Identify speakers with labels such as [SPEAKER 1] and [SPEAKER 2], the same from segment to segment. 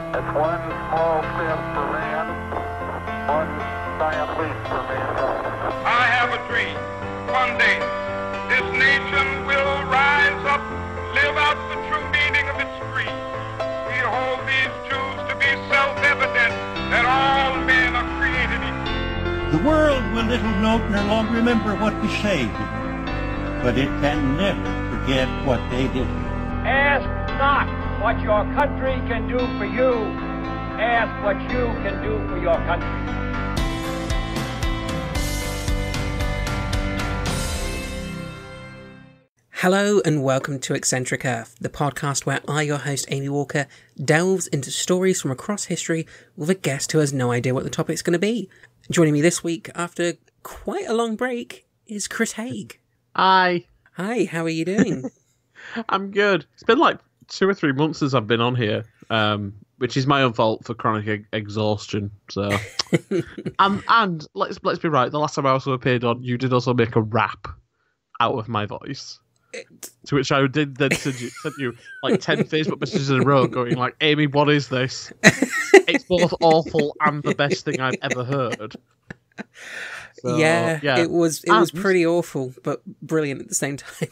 [SPEAKER 1] It's one small step for man, one giant leap for mankind.
[SPEAKER 2] I have a dream. One day, this nation will rise up, live out the true meaning of its creed. We hold these truths to be self-evident that all men are created equal.
[SPEAKER 3] The world will little note no longer remember what we say, but it can never forget what they did.
[SPEAKER 4] Ask not what your country can do for you. Ask what you can do for your country.
[SPEAKER 5] Hello and welcome to Eccentric Earth, the podcast where I, your host Amy Walker, delves into stories from across history with a guest who has no idea what the topic's going to be. Joining me this week, after quite a long break, is Chris Haigh.
[SPEAKER 6] Hi.
[SPEAKER 5] Hi, how are you doing?
[SPEAKER 6] I'm good. It's been like 2 or 3 months since I've been on here, which is my own fault for chronic exhaustion. So, and let's be right. The last time I also appeared on, you did also make a rap out of my voice. To which I did then send you like 10 Facebook messages in a row going like, Amy, what is this? It's both awful and the best thing I've ever heard. So,
[SPEAKER 5] yeah, it was pretty awful, but brilliant at the same time.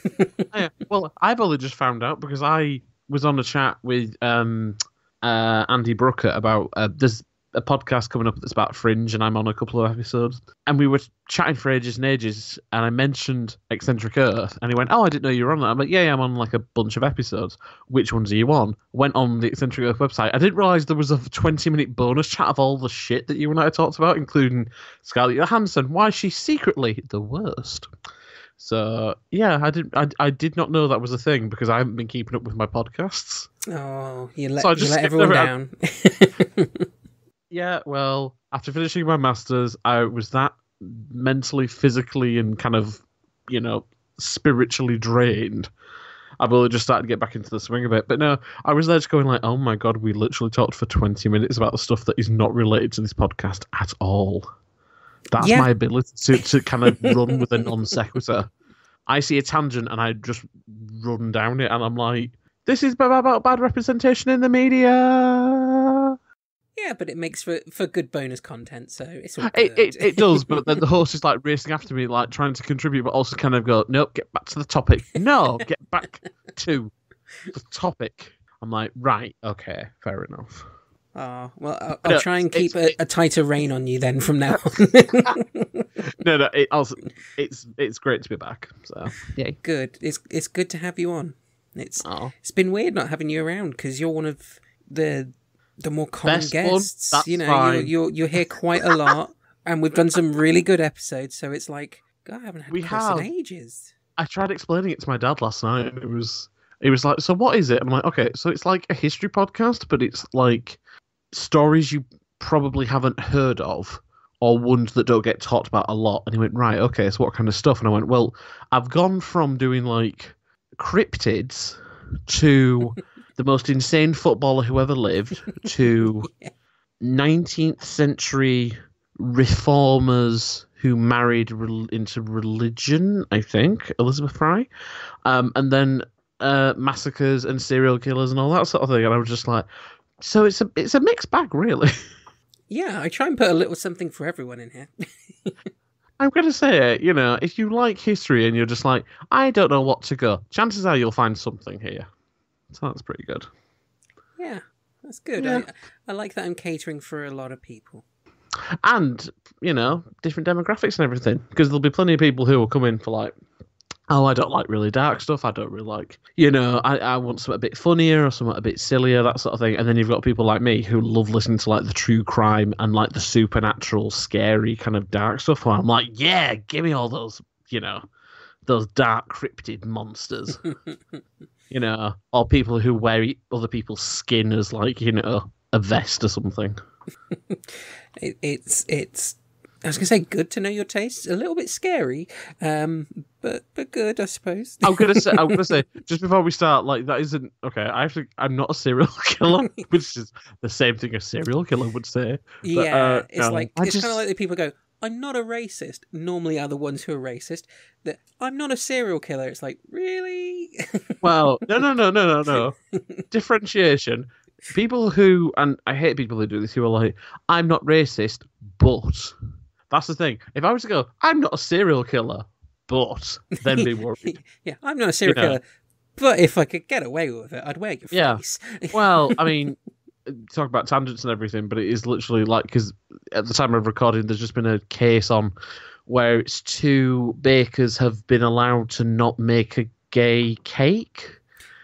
[SPEAKER 6] Yeah, well, I've only just found out because I was on a chat with Andy Brooker about there's a podcast coming up that's about Fringe, and I'm on a couple of episodes. And we were chatting for ages and ages, and I mentioned Eccentric Earth, and he went, "Oh, I didn't know you were on that." I'm like, "Yeah, I'm on like a bunch of episodes. Which ones are you on?" Went on the Eccentric Earth website. I didn't realise there was a 20-minute bonus chat of all the shit that you and I talked about, including Scarlett Johansson, why she's secretly the worst. So yeah, I did not know that was a thing because I haven't been keeping up with my podcasts.
[SPEAKER 5] Oh, you let everyone down.
[SPEAKER 6] Yeah, well, after finishing my masters, I was that mentally, physically, and kind of, spiritually drained. I've only just started to get back into the swing of it. But no, I was there just going like, oh my God, we literally talked for 20 minutes about the stuff that is not related to this podcast at all. That's my ability to kind of run with a non sequitur. I see a tangent and I just run down it, and I'm like, this is about bad representation in the media.
[SPEAKER 5] Yeah, but it makes for good bonus content, so it's all good.
[SPEAKER 6] It does, but then the host is like racing after me, like trying to contribute, but also kind of go, nope, get back to the topic. No, get back to the topic. I'm like, right, okay, fair enough.
[SPEAKER 5] Oh, well, I'll try and keep a tighter rein on you then from now on.
[SPEAKER 6] No, it's great to be back. So yay.
[SPEAKER 5] Good. It's good to have you on. It's been weird not having you around because you're one of the more common
[SPEAKER 6] Best
[SPEAKER 5] guests.
[SPEAKER 6] One, fine.
[SPEAKER 5] You're here quite a lot, and we've done some really good episodes. So it's like, God, I haven't had Chris in ages.
[SPEAKER 6] I tried explaining it to my dad last night, and it was like, so what is it? I'm like, okay, so it's like a history podcast, but it's like stories you probably haven't heard of, or ones that don't get talked about a lot. And he went, right, okay, so what kind of stuff? And I went, well, I've gone from doing like cryptids to the most insane footballer who ever lived to 19th century reformers who married into religion, I think, Elizabeth Fry, and then massacres and serial killers and all that sort of thing. And I was just like, so it's a mixed bag, really.
[SPEAKER 5] Yeah, I try and put a little something for everyone in here.
[SPEAKER 6] I'm going to say, if you like history and you're just like, I don't know what to go, chances are you'll find something here. So that's pretty good.
[SPEAKER 5] Yeah, that's good.
[SPEAKER 6] Yeah.
[SPEAKER 5] I like that I'm catering for a lot of people.
[SPEAKER 6] And, different demographics and everything. Because there'll be plenty of people who will come in for like, oh, I don't like really dark stuff. I don't really like, I want something a bit funnier or something a bit sillier, that sort of thing. And then you've got people like me who love listening to like the true crime and like the supernatural, scary kind of dark stuff. Where I'm like, yeah, give me all those, those dark cryptid monsters. Or people who wear other people's skin as like, a vest or something.
[SPEAKER 5] It's I was going to say good to know your tastes. A little bit scary, but good, I suppose.
[SPEAKER 6] I'm gonna say just before we start, like that isn't okay. I'm not a serial killer, which is the same thing a serial killer would say. But,
[SPEAKER 5] yeah, it's like it's kind of like the people go, I'm not a racist. Normally are the ones who are racist. That I'm not a serial killer. It's like, really?
[SPEAKER 6] Well, no. Differentiation. People who, and I hate people who do this, who are like, I'm not racist, but that's the thing. If I was to go, I'm not a serial killer, but then be worried.
[SPEAKER 5] Yeah, I'm not a serial killer, but if I could get away with it, I'd wear your face.
[SPEAKER 6] Well, I mean, talk about tangents and everything, but it is literally like, because at the time of recording, there's just been a case on where it's 2 bakers have been allowed to not make a gay cake.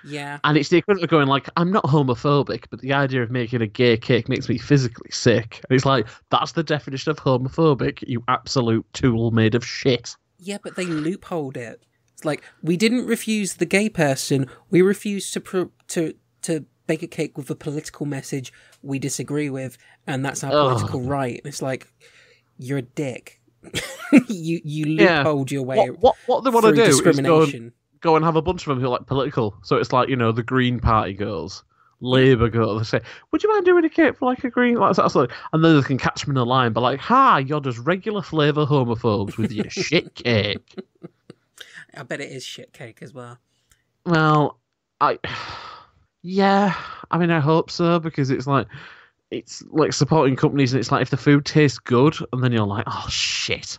[SPEAKER 5] Yeah.
[SPEAKER 6] And it's the equivalent of going like, I'm not homophobic, but the idea of making a gay cake makes me physically sick. And it's like, that's the definition of homophobic, you absolute tool made of shit.
[SPEAKER 5] Yeah, but they loopholed it. It's like, we didn't refuse the gay person, we refused to bake a cake with a political message we disagree with, and that's our political right. And it's like, you're a dick. you loopholed your way
[SPEAKER 6] what they want to do
[SPEAKER 5] discrimination.
[SPEAKER 6] Is go and have a bunch of them who are like political. So it's like, the Green Party girls, Labour girls. They say, would you mind doing a cake for like a green? Like, and then they can catch them in a line, but like, you're just regular flavour homophobes with your shit cake.
[SPEAKER 5] I bet it is shit cake as well.
[SPEAKER 6] Well, I mean, I hope so, because it's like supporting companies, and it's like, if the food tastes good, and then you're like, oh shit.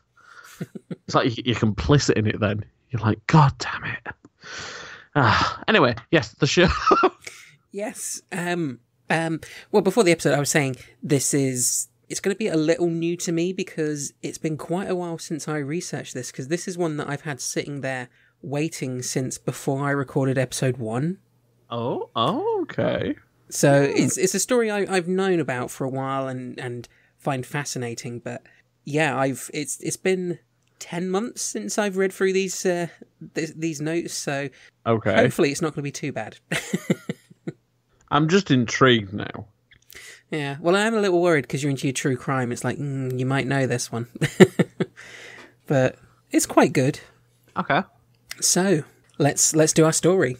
[SPEAKER 6] It's like you're complicit in it then. You're like, God damn it. Anyway, yes, the show.
[SPEAKER 5] Yes. Well, before the episode, I was saying it's going to be a little new to me, because it's been quite a while since I researched this, because this is one that I've had sitting there waiting since before I recorded episode 1.
[SPEAKER 6] Oh, okay.
[SPEAKER 5] So it's a story I've known about for a while and find fascinating, but yeah, it's been 10 months since I've read through these notes, so
[SPEAKER 6] okay.
[SPEAKER 5] Hopefully it's not going to be too bad.
[SPEAKER 6] I'm just intrigued now.
[SPEAKER 5] Yeah, well, I am a little worried because you're into your true crime. It's like, you might know this one. But it's quite good.
[SPEAKER 6] Okay.
[SPEAKER 5] So, let's do our story.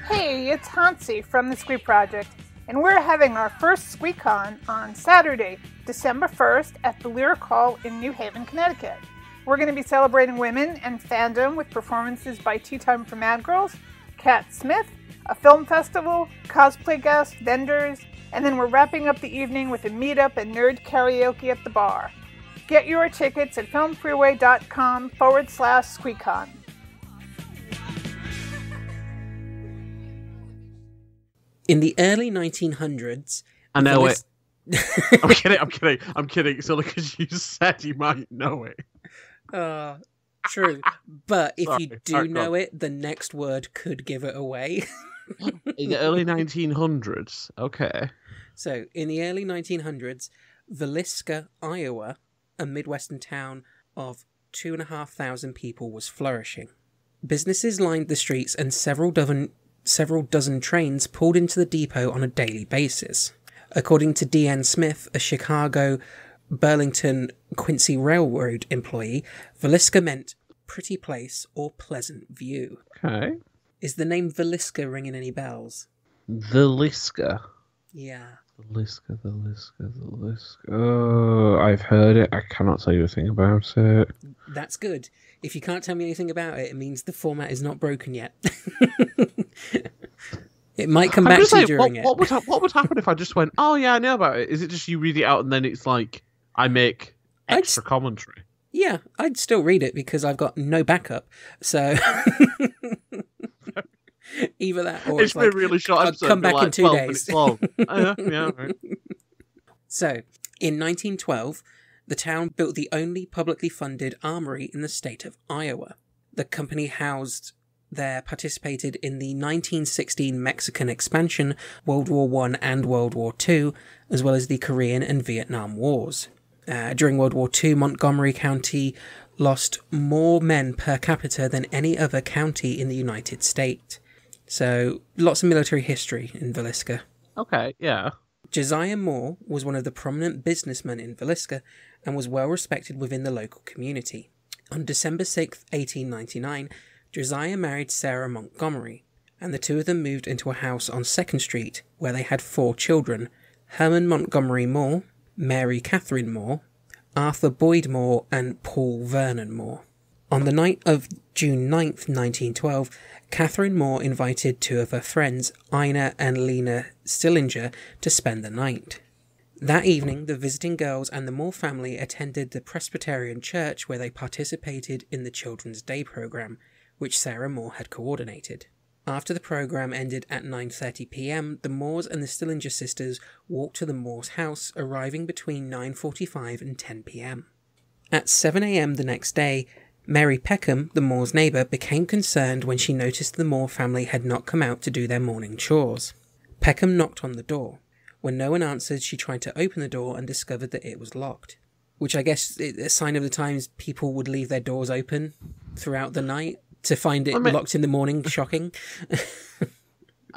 [SPEAKER 7] Hey, it's Hansi from the Squeak Project, and we're having our first SqueakCon on Saturday, December 1st at the Lyric Hall in New Haven, Connecticut. We're going to be celebrating women and fandom with performances by Tea Time for Mad Girls, Kat Smith, a film festival, cosplay guests, vendors, and then we're wrapping up the evening with a meetup and nerd karaoke at the bar. Get your tickets at filmfreeway.com/SqueakCon.
[SPEAKER 5] In the early 1900s...
[SPEAKER 6] I know it. I'm kidding. So because you said you might know it.
[SPEAKER 5] True. But if you do know it, the next word could give it away.
[SPEAKER 6] In the early 1900s? Okay.
[SPEAKER 5] So, in the early 1900s, Villisca, Iowa, a Midwestern town of 2,500 people, was flourishing. Businesses lined the streets and several dozen trains pulled into the depot on a daily basis. According to D.N. Smith, a Chicago Burlington Quincy Railroad employee, Villisca meant pretty place or pleasant view.
[SPEAKER 6] Okay.
[SPEAKER 5] Is the name Villisca ringing any bells?
[SPEAKER 6] Villisca?
[SPEAKER 5] Yeah.
[SPEAKER 6] Villisca. Oh, I've heard it. I cannot tell you a thing about it.
[SPEAKER 5] That's good. If you can't tell me anything about it, it means the format is not broken yet. It might come back to you during it.
[SPEAKER 6] What would happen if I just went, oh yeah, I know about it? Is it just you read it out and then it's like I make extra commentary?
[SPEAKER 5] Yeah, I'd still read it because I've got no backup. So either that or
[SPEAKER 6] it's been a really short episode.
[SPEAKER 5] I'll come back in 2 days.
[SPEAKER 6] Long. Yeah, right.
[SPEAKER 5] So, in 1912, the town built the only publicly funded armory in the state of Iowa. The company participated in the 1916 Mexican expansion, World War I and World War II, as well as the Korean and Vietnam Wars. During World War II, Montgomery County lost more men per capita than any other county in the United States. So, lots of military history in Villisca.
[SPEAKER 6] Okay, yeah.
[SPEAKER 5] Josiah Moore was one of the prominent businessmen in Villisca and was well respected within the local community. On December 6, 1899, Josiah married Sarah Montgomery, and the two of them moved into a house on 2nd Street, where they had 4 children: Herman Montgomery Moore, Mary Catherine Moore, Arthur Boyd Moore, and Paul Vernon Moore. On the night of June 9th, 1912, Catherine Moore invited two of her friends, Ina and Lena Stillinger, to spend the night. That evening, the visiting girls and the Moore family attended the Presbyterian church where they participated in the Children's Day program, which Sarah Moore had coordinated. After the program ended at 9:30 p.m, the Moores and the Stillinger sisters walked to the Moores' house, arriving between 9:45 and 10 p.m. At 7 a.m. the next day, Mary Peckham, the Moores' neighbour, became concerned when she noticed the Moore family had not come out to do their morning chores. Peckham knocked on the door. When no one answered, she tried to open the door and discovered that it was locked. Which I guess is a sign of the times people would leave their doors open throughout the night to find it locked in the morning. Shocking.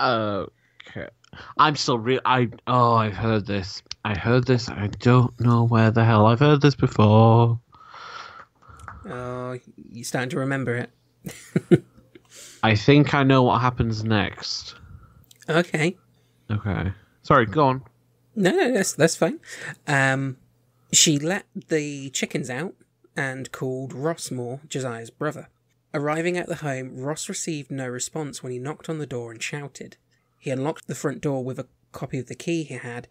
[SPEAKER 6] Okay. I'm still I've heard this. I don't know where the hell I've heard this before.
[SPEAKER 5] Oh, you're starting to remember it.
[SPEAKER 6] I think I know what happens next.
[SPEAKER 5] Okay.
[SPEAKER 6] Sorry, go on.
[SPEAKER 5] No, that's fine. She let the chickens out and called Ross Moore, Josiah's brother. Arriving at the home, Ross received no response when he knocked on the door and shouted. He unlocked the front door with a copy of the key he had,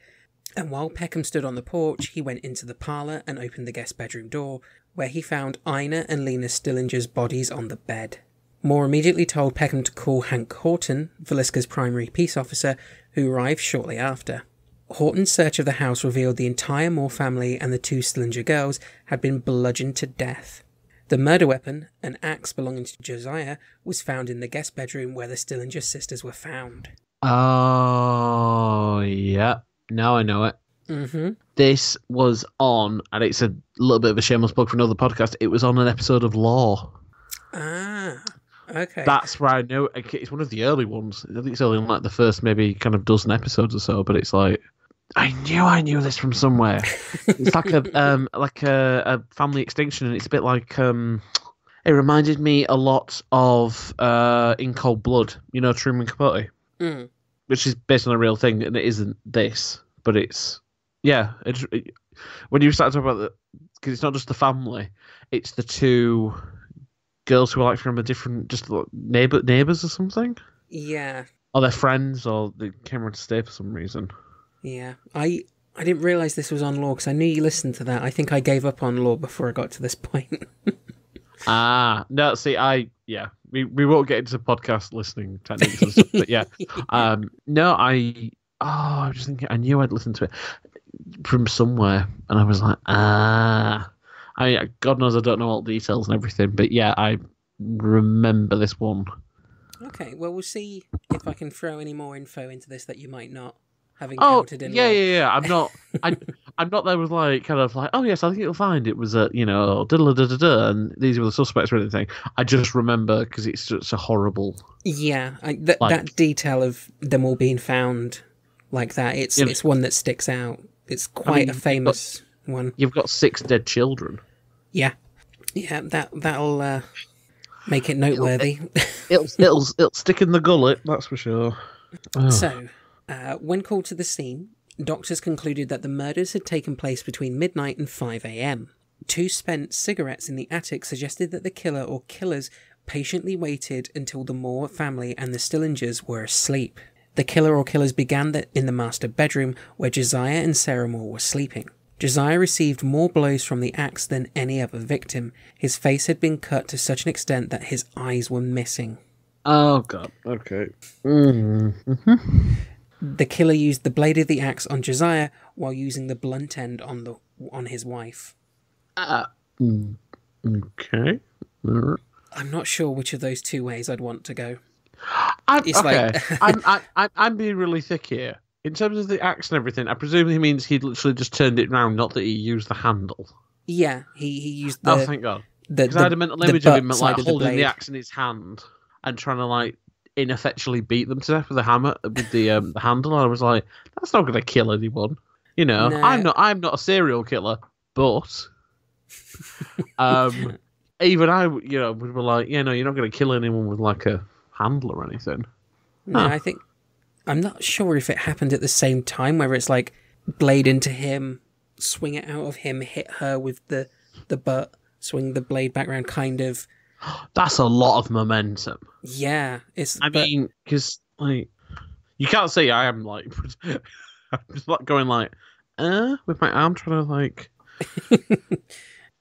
[SPEAKER 5] and while Peckham stood on the porch, he went into the parlour and opened the guest bedroom door, where he found Ina and Lena Stillinger's bodies on the bed. Moore immediately told Peckham to call Hank Horton, Villisca's primary peace officer, who arrived shortly after. Horton's search of the house revealed the entire Moore family and the two Stillinger girls had been bludgeoned to death. The murder weapon, an axe belonging to Josiah, was found in the guest bedroom where the Stillinger sisters were found.
[SPEAKER 6] Oh, yeah. Now I know it.
[SPEAKER 5] Mm-hmm.
[SPEAKER 6] This was on, and it's a little bit of a shameless plug for another podcast, it was on an episode of Law.
[SPEAKER 5] Ah, okay.
[SPEAKER 6] That's where I know it. It's one of the early ones. I think it's only in like the first maybe kind of dozen episodes or so, but it's like, I knew this from somewhere. It's like a family extinction, and it's a bit like it reminded me a lot of In Cold Blood, you know, Truman Capote, which is based on a real thing, and it isn't this, but it's when you start talking about because it's not just the family, it's the two girls who are like from a different, just like neighbors or something.
[SPEAKER 5] Yeah.
[SPEAKER 6] Or they're friends, or they came around to stay for some reason.
[SPEAKER 5] Yeah, I didn't realise this was on Law because I knew you listened to that. I think I gave up on Law before I got to this point.
[SPEAKER 6] No, see, we won't get into podcast listening techniques and stuff, but yeah. No, I was just thinking, I knew I'd listened to it from somewhere, and I was like, God knows I don't know all the details and everything, but yeah, I remember this one. Okay,
[SPEAKER 5] well, we'll see if I can throw any more info into this that you might not have encountered in Law.
[SPEAKER 6] Yeah. I'm not there with like kind of like, oh yes, I think you'll find it was a diddle-da-da-da, and these were the suspects or anything. I just remember because it's just a horrible.
[SPEAKER 5] Yeah, that detail of them all being found like that. It's one that sticks out. It's quite a famous one.
[SPEAKER 6] You've got 6 dead children.
[SPEAKER 5] Yeah, that'll make it noteworthy.
[SPEAKER 6] It'll stick in the gullet, that's for sure. Oh.
[SPEAKER 5] So, when called to the scene, doctors concluded that the murders had taken place between midnight and 5 a.m. 2 spent cigarettes in the attic suggested that the killer or killers patiently waited until the Moore family and the Stillingers were asleep. The killer or killers began in the master bedroom where Josiah and Sarah Moore were sleeping. Josiah received more blows from the axe than any other victim. His face had been cut to such an extent that his eyes were missing.
[SPEAKER 6] Oh, God. Okay.
[SPEAKER 5] The killer used the blade of the axe on Josiah while using the blunt end on his wife.
[SPEAKER 6] Okay.
[SPEAKER 5] I'm not sure which of those 2 ways I'd want to go.
[SPEAKER 6] I'm being really thick here. In terms of the axe and everything, I presume he means he literally just turned it round, not that he used the handle.
[SPEAKER 5] Yeah, he used the...
[SPEAKER 6] Oh, thank God. Because I had a mental image of him like holding the axe in his hand and trying to like ineffectually beat them to death with a hammer with the handle. And I was like, that's not going to kill anyone. You know, no. I'm not a serial killer, but even I, we were like, you're not going to kill anyone with like a handle or anything.
[SPEAKER 5] No, I think I'm not sure if it happened at the same time, whether it's like blade into him, swing it out of him, hit her with the butt, swing the blade back around, kind of.
[SPEAKER 6] That's a lot of momentum.
[SPEAKER 5] Yeah,
[SPEAKER 6] I mean, because like you can't say I am like I'm just like going like with my arm trying to like.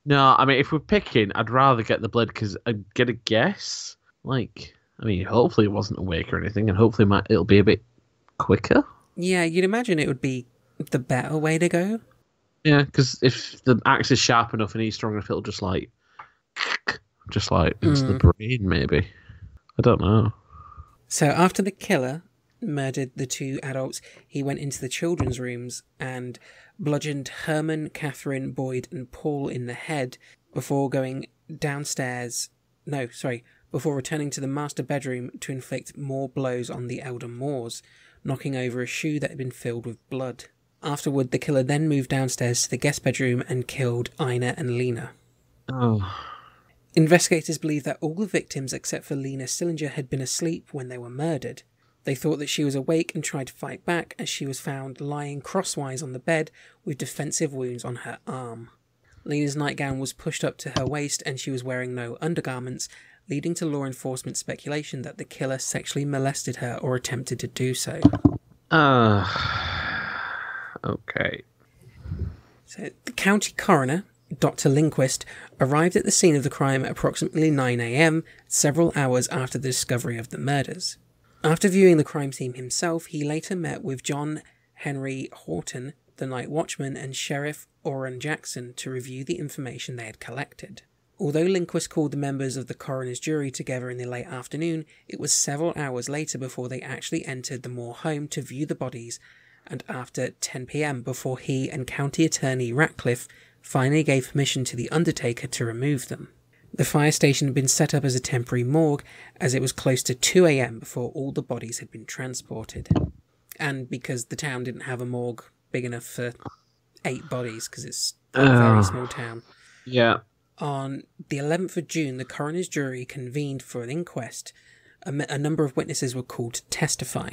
[SPEAKER 6] No, I mean if we're picking, I'd rather get the blade because I'd get a guess. Like, I mean, hopefully it wasn't awake or anything, and hopefully it'll be a bit quicker.
[SPEAKER 5] Yeah, you'd imagine it would be the better way to go.
[SPEAKER 6] Yeah, because if the axe is sharp enough and he's strong enough, it'll just like into the brain, maybe. I don't know.
[SPEAKER 5] So after the killer murdered the two adults, he went into the children's rooms and bludgeoned Herman, Catherine, Boyd, and Paul in the head before going downstairs. Before returning to the master bedroom to inflict more blows on the elder Moores, knocking over a shoe that had been filled with blood. Afterward, the killer then moved downstairs to the guest bedroom and killed Ina and Lena.
[SPEAKER 6] Oh.
[SPEAKER 5] Investigators believe that all the victims except for Lena Stillinger had been asleep when they were murdered. They thought that she was awake and tried to fight back as she was found lying crosswise on the bed with defensive wounds on her arm. Lena's nightgown was pushed up to her waist and she was wearing no undergarments, leading to law enforcement speculation that the killer sexually molested her or attempted to do so.
[SPEAKER 6] Okay.
[SPEAKER 5] So the county coroner, Dr. Lindquist, arrived at the scene of the crime at approximately 9 a.m, several hours after the discovery of the murders. After viewing the crime scene himself, he later met with John Henry Horton, the night watchman, and Sheriff Orrin Jackson to review the information they had collected. Although Lindquist called the members of the coroner's jury together in the late afternoon, it was several hours later before they actually entered the Moore home to view the bodies, and after 10 p.m. before he and County Attorney Ratcliffe finally gave permission to the undertaker to remove them. The fire station had been set up as a temporary morgue, as it was close to 2 a.m. before all the bodies had been transported. And because the town didn't have a morgue big enough for 8 bodies, because it's a very small town.
[SPEAKER 6] Yeah.
[SPEAKER 5] On the 11th of June, the coroner's jury convened for an inquest. A number of witnesses were called to testify.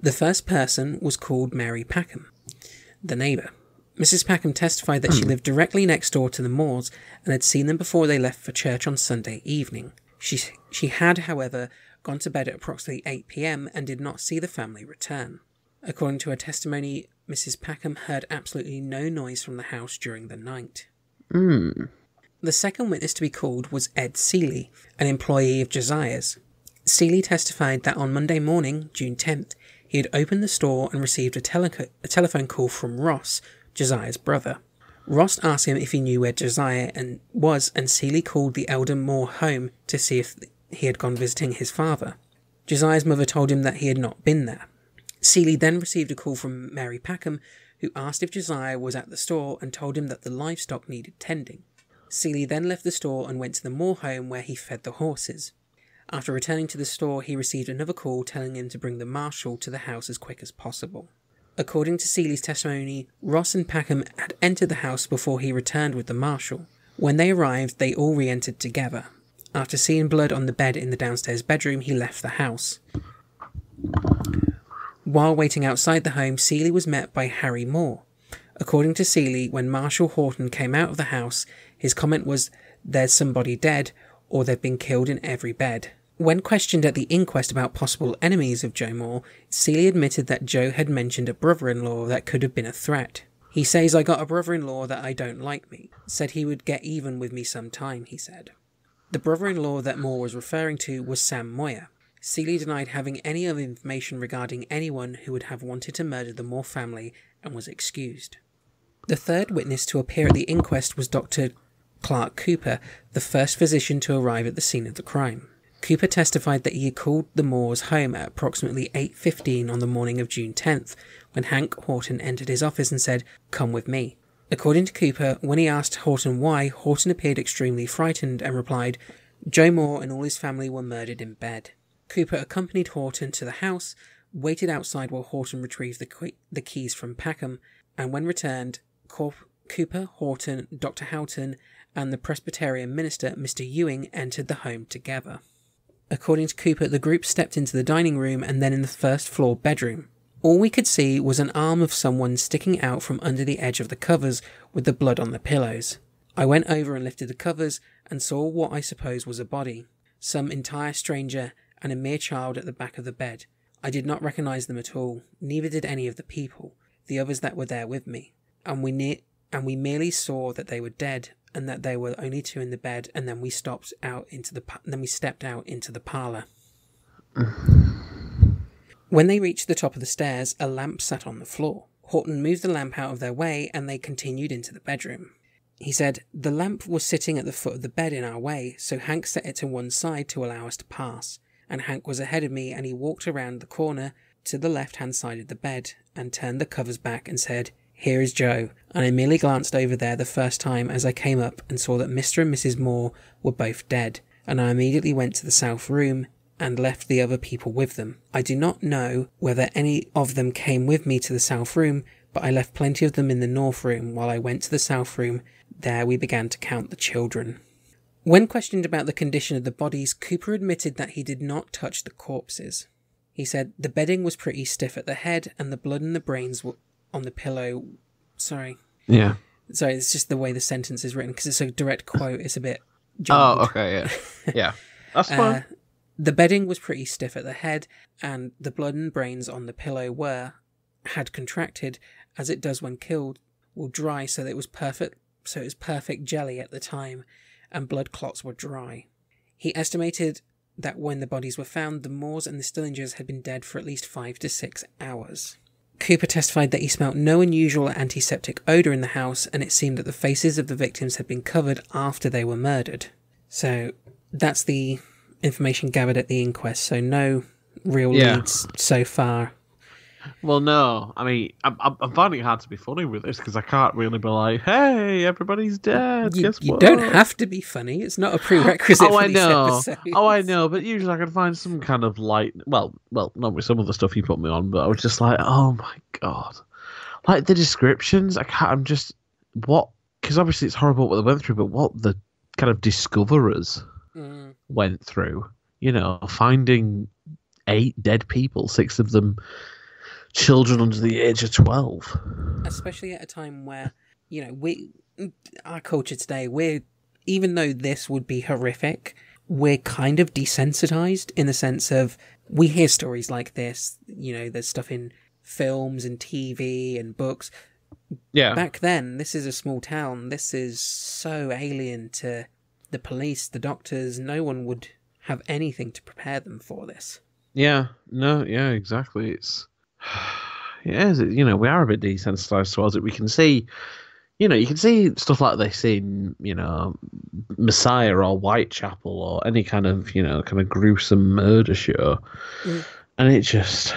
[SPEAKER 5] The first person was called Mary Packham, the neighbour. Mrs. Packham testified that she lived directly next door to the Moores and had seen them before they left for church on Sunday evening. She had, however, gone to bed at approximately 8 p.m. and did not see the family return. According to her testimony, Mrs. Packham heard absolutely no noise from the house during the night. The second witness to be called was Ed Seeley, an employee of Josiah's. Seeley testified that on Monday morning, June 10th, he had opened the store and received a telephone call from Ross, Josiah's brother. Ross asked him if he knew where Josiah was, and Seeley called the elder Moore home to see if he had gone visiting his father. Josiah's mother told him that he had not been there. Seeley then received a call from Mary Packham, who asked if Josiah was at the store and told him that the livestock needed tending. Seeley then left the store and went to the Moore home where he fed the horses. After returning to the store, he received another call telling him to bring the marshal to the house as quick as possible. According to Seeley's testimony, Ross and Packham had entered the house before he returned with the marshal. When they arrived, they all re-entered together. After seeing blood on the bed in the downstairs bedroom, he left the house. While waiting outside the home, Seeley was met by Harry Moore. According to Seeley, when Marshal Horton came out of the house, his comment was, "There's somebody dead," or "they've been killed in every bed." When questioned at the inquest about possible enemies of Joe Moore, Seeley admitted that Joe had mentioned a brother-in-law that could have been a threat. He says, "I got a brother-in-law that I don't like me. Said he would get even with me sometime," he said. The brother-in-law that Moore was referring to was Sam Moyer. Seeley denied having any other information regarding anyone who would have wanted to murder the Moore family and was excused. The third witness to appear at the inquest was Dr. Clark Cooper, the first physician to arrive at the scene of the crime. Cooper testified that he had called the Moores home at approximately 8:15 on the morning of June 10th, when Hank Horton entered his office and said, "Come with me." According to Cooper, when he asked Horton why, Horton appeared extremely frightened and replied, "Joe Moore and all his family were murdered in bed." Cooper accompanied Horton to the house, waited outside while Horton retrieved the keys from Packham, and when returned, Cooper, Horton, Dr. Houghton, and the Presbyterian minister, Mr. Ewing, entered the home together. According to Cooper, the group stepped into the dining room and then in the first floor bedroom. All we could see was an arm of someone sticking out from under the edge of the covers with the blood on the pillows. I went over and lifted the covers and saw what I suppose was a body, some entire stranger and a mere child at the back of the bed. I did not recognise them at all, neither did any of the people, the others that were there with me, and we merely saw that they were dead and that there were only two in the bed, and then we stepped out into the parlour. When they reached the top of the stairs, a lamp sat on the floor. Horton moved the lamp out of their way and they continued into the bedroom. He said, the lamp was sitting at the foot of the bed in our way, so Hank set it to one side to allow us to pass, and Hank was ahead of me and he walked around the corner to the left-hand side of the bed and turned the covers back and said, here is Joe, and I merely glanced over there the first time as I came up and saw that Mr. and Mrs. Moore were both dead, and I immediately went to the south room and left the other people with them. I do not know whether any of them came with me to the south room, but I left plenty of them in the north room. While I went to the south room, there we began to count the children. When questioned about the condition of the bodies, Cooper admitted that he did not touch the corpses. He said, the bedding was pretty stiff at the head, and the blood and the brains were on the pillow. Sorry, it's just the way the sentence is written, because it's a direct quote, it's a bit jumbled.
[SPEAKER 6] Oh, okay, yeah. Yeah, that's fine.
[SPEAKER 5] The bedding was pretty stiff at the head, and the blood and brains on the pillow had contracted, as it does when killed, will dry, so that it was perfect. So it was perfect jelly at the time, and blood clots were dry. He estimated that when the bodies were found, the Moores and the Stillingers had been dead for at least 5 to 6 hours. Cooper testified that he smelt no unusual antiseptic odour in the house, and it seemed that the faces of the victims had been covered after they were murdered. So that's the information gathered at the inquest, so no real leads so far.
[SPEAKER 6] Well, no. I mean, I'm finding it hard to be funny with this because I can't really be like, hey, everybody's dead. Guess what?
[SPEAKER 5] You don't have to be funny. It's not a prerequisite for these episodes.
[SPEAKER 6] Oh, I know. But usually I can find some kind of light. Well, not with some of the stuff you put me on, but I was just like, oh my God. Like the descriptions, what? Because obviously it's horrible what they went through, but what the kind of discoverers went through. You know, finding 8 dead people, 6 of them children under the age of 12.
[SPEAKER 5] Especially at a time where, you know, our culture today, even though this would be horrific, we're kind of desensitized in the sense of we hear stories like this, you know, there's stuff in films and TV and books.
[SPEAKER 6] Yeah.
[SPEAKER 5] Back then, this is a small town. This is so alien to the police, the doctors. No one would have anything to prepare them for this.
[SPEAKER 6] Yeah. No, yeah, exactly. It's... Yeah, you know, we are a bit desensitized towards it. We can see, you know, you can see stuff like this in, you know, Messiah or Whitechapel or any kind of, you know, kind of gruesome murder show, and it's just.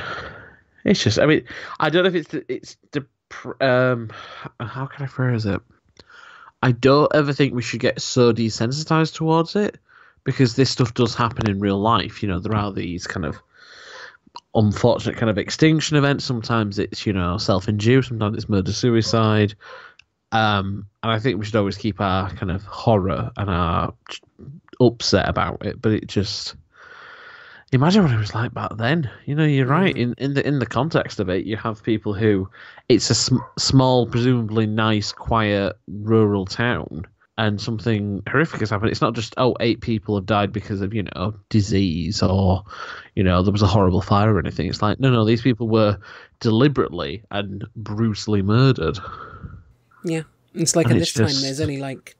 [SPEAKER 6] I mean, I don't know if it's the how can I phrase it? I don't ever think we should get so desensitized towards it because this stuff does happen in real life. You know, there are these kind of unfortunate kind of extinction events. Sometimes it's, you know, self-induced, sometimes it's murder-suicide. And I think we should always keep our kind of horror and our upset about it. But it just... Imagine what it was like back then. You know, you're right. In the context of it, you have people who... It's a small, presumably nice, quiet, rural town. And something horrific has happened. It's not just, 8 people have died because of, you know, disease or, you know, there was a horrible fire or anything. It's like, no, these people were deliberately and brutally murdered.
[SPEAKER 5] Yeah. It's like at this time, there's only like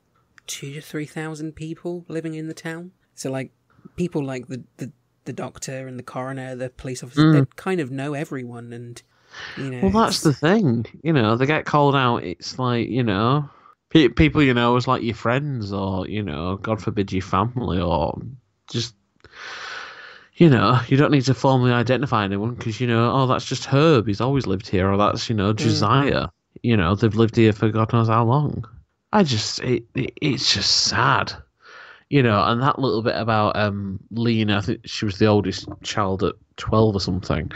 [SPEAKER 5] 2,000 to 3,000 people living in the town. So, like, people like the doctor and the coroner, the police officer, they kind of know everyone. And, you know.
[SPEAKER 6] Well, that's the thing. You know, they get called out. It's like, you know... People, you know, as like your friends or, you know, God forbid your family or just, you know, you don't need to formally identify anyone because, you know, that's just Herb. He's always lived here. Or that's, you know, Josiah. You know, they've lived here for God knows how long. It's just sad. You know, and that little bit about Lena, I think she was the oldest child at 12 or something.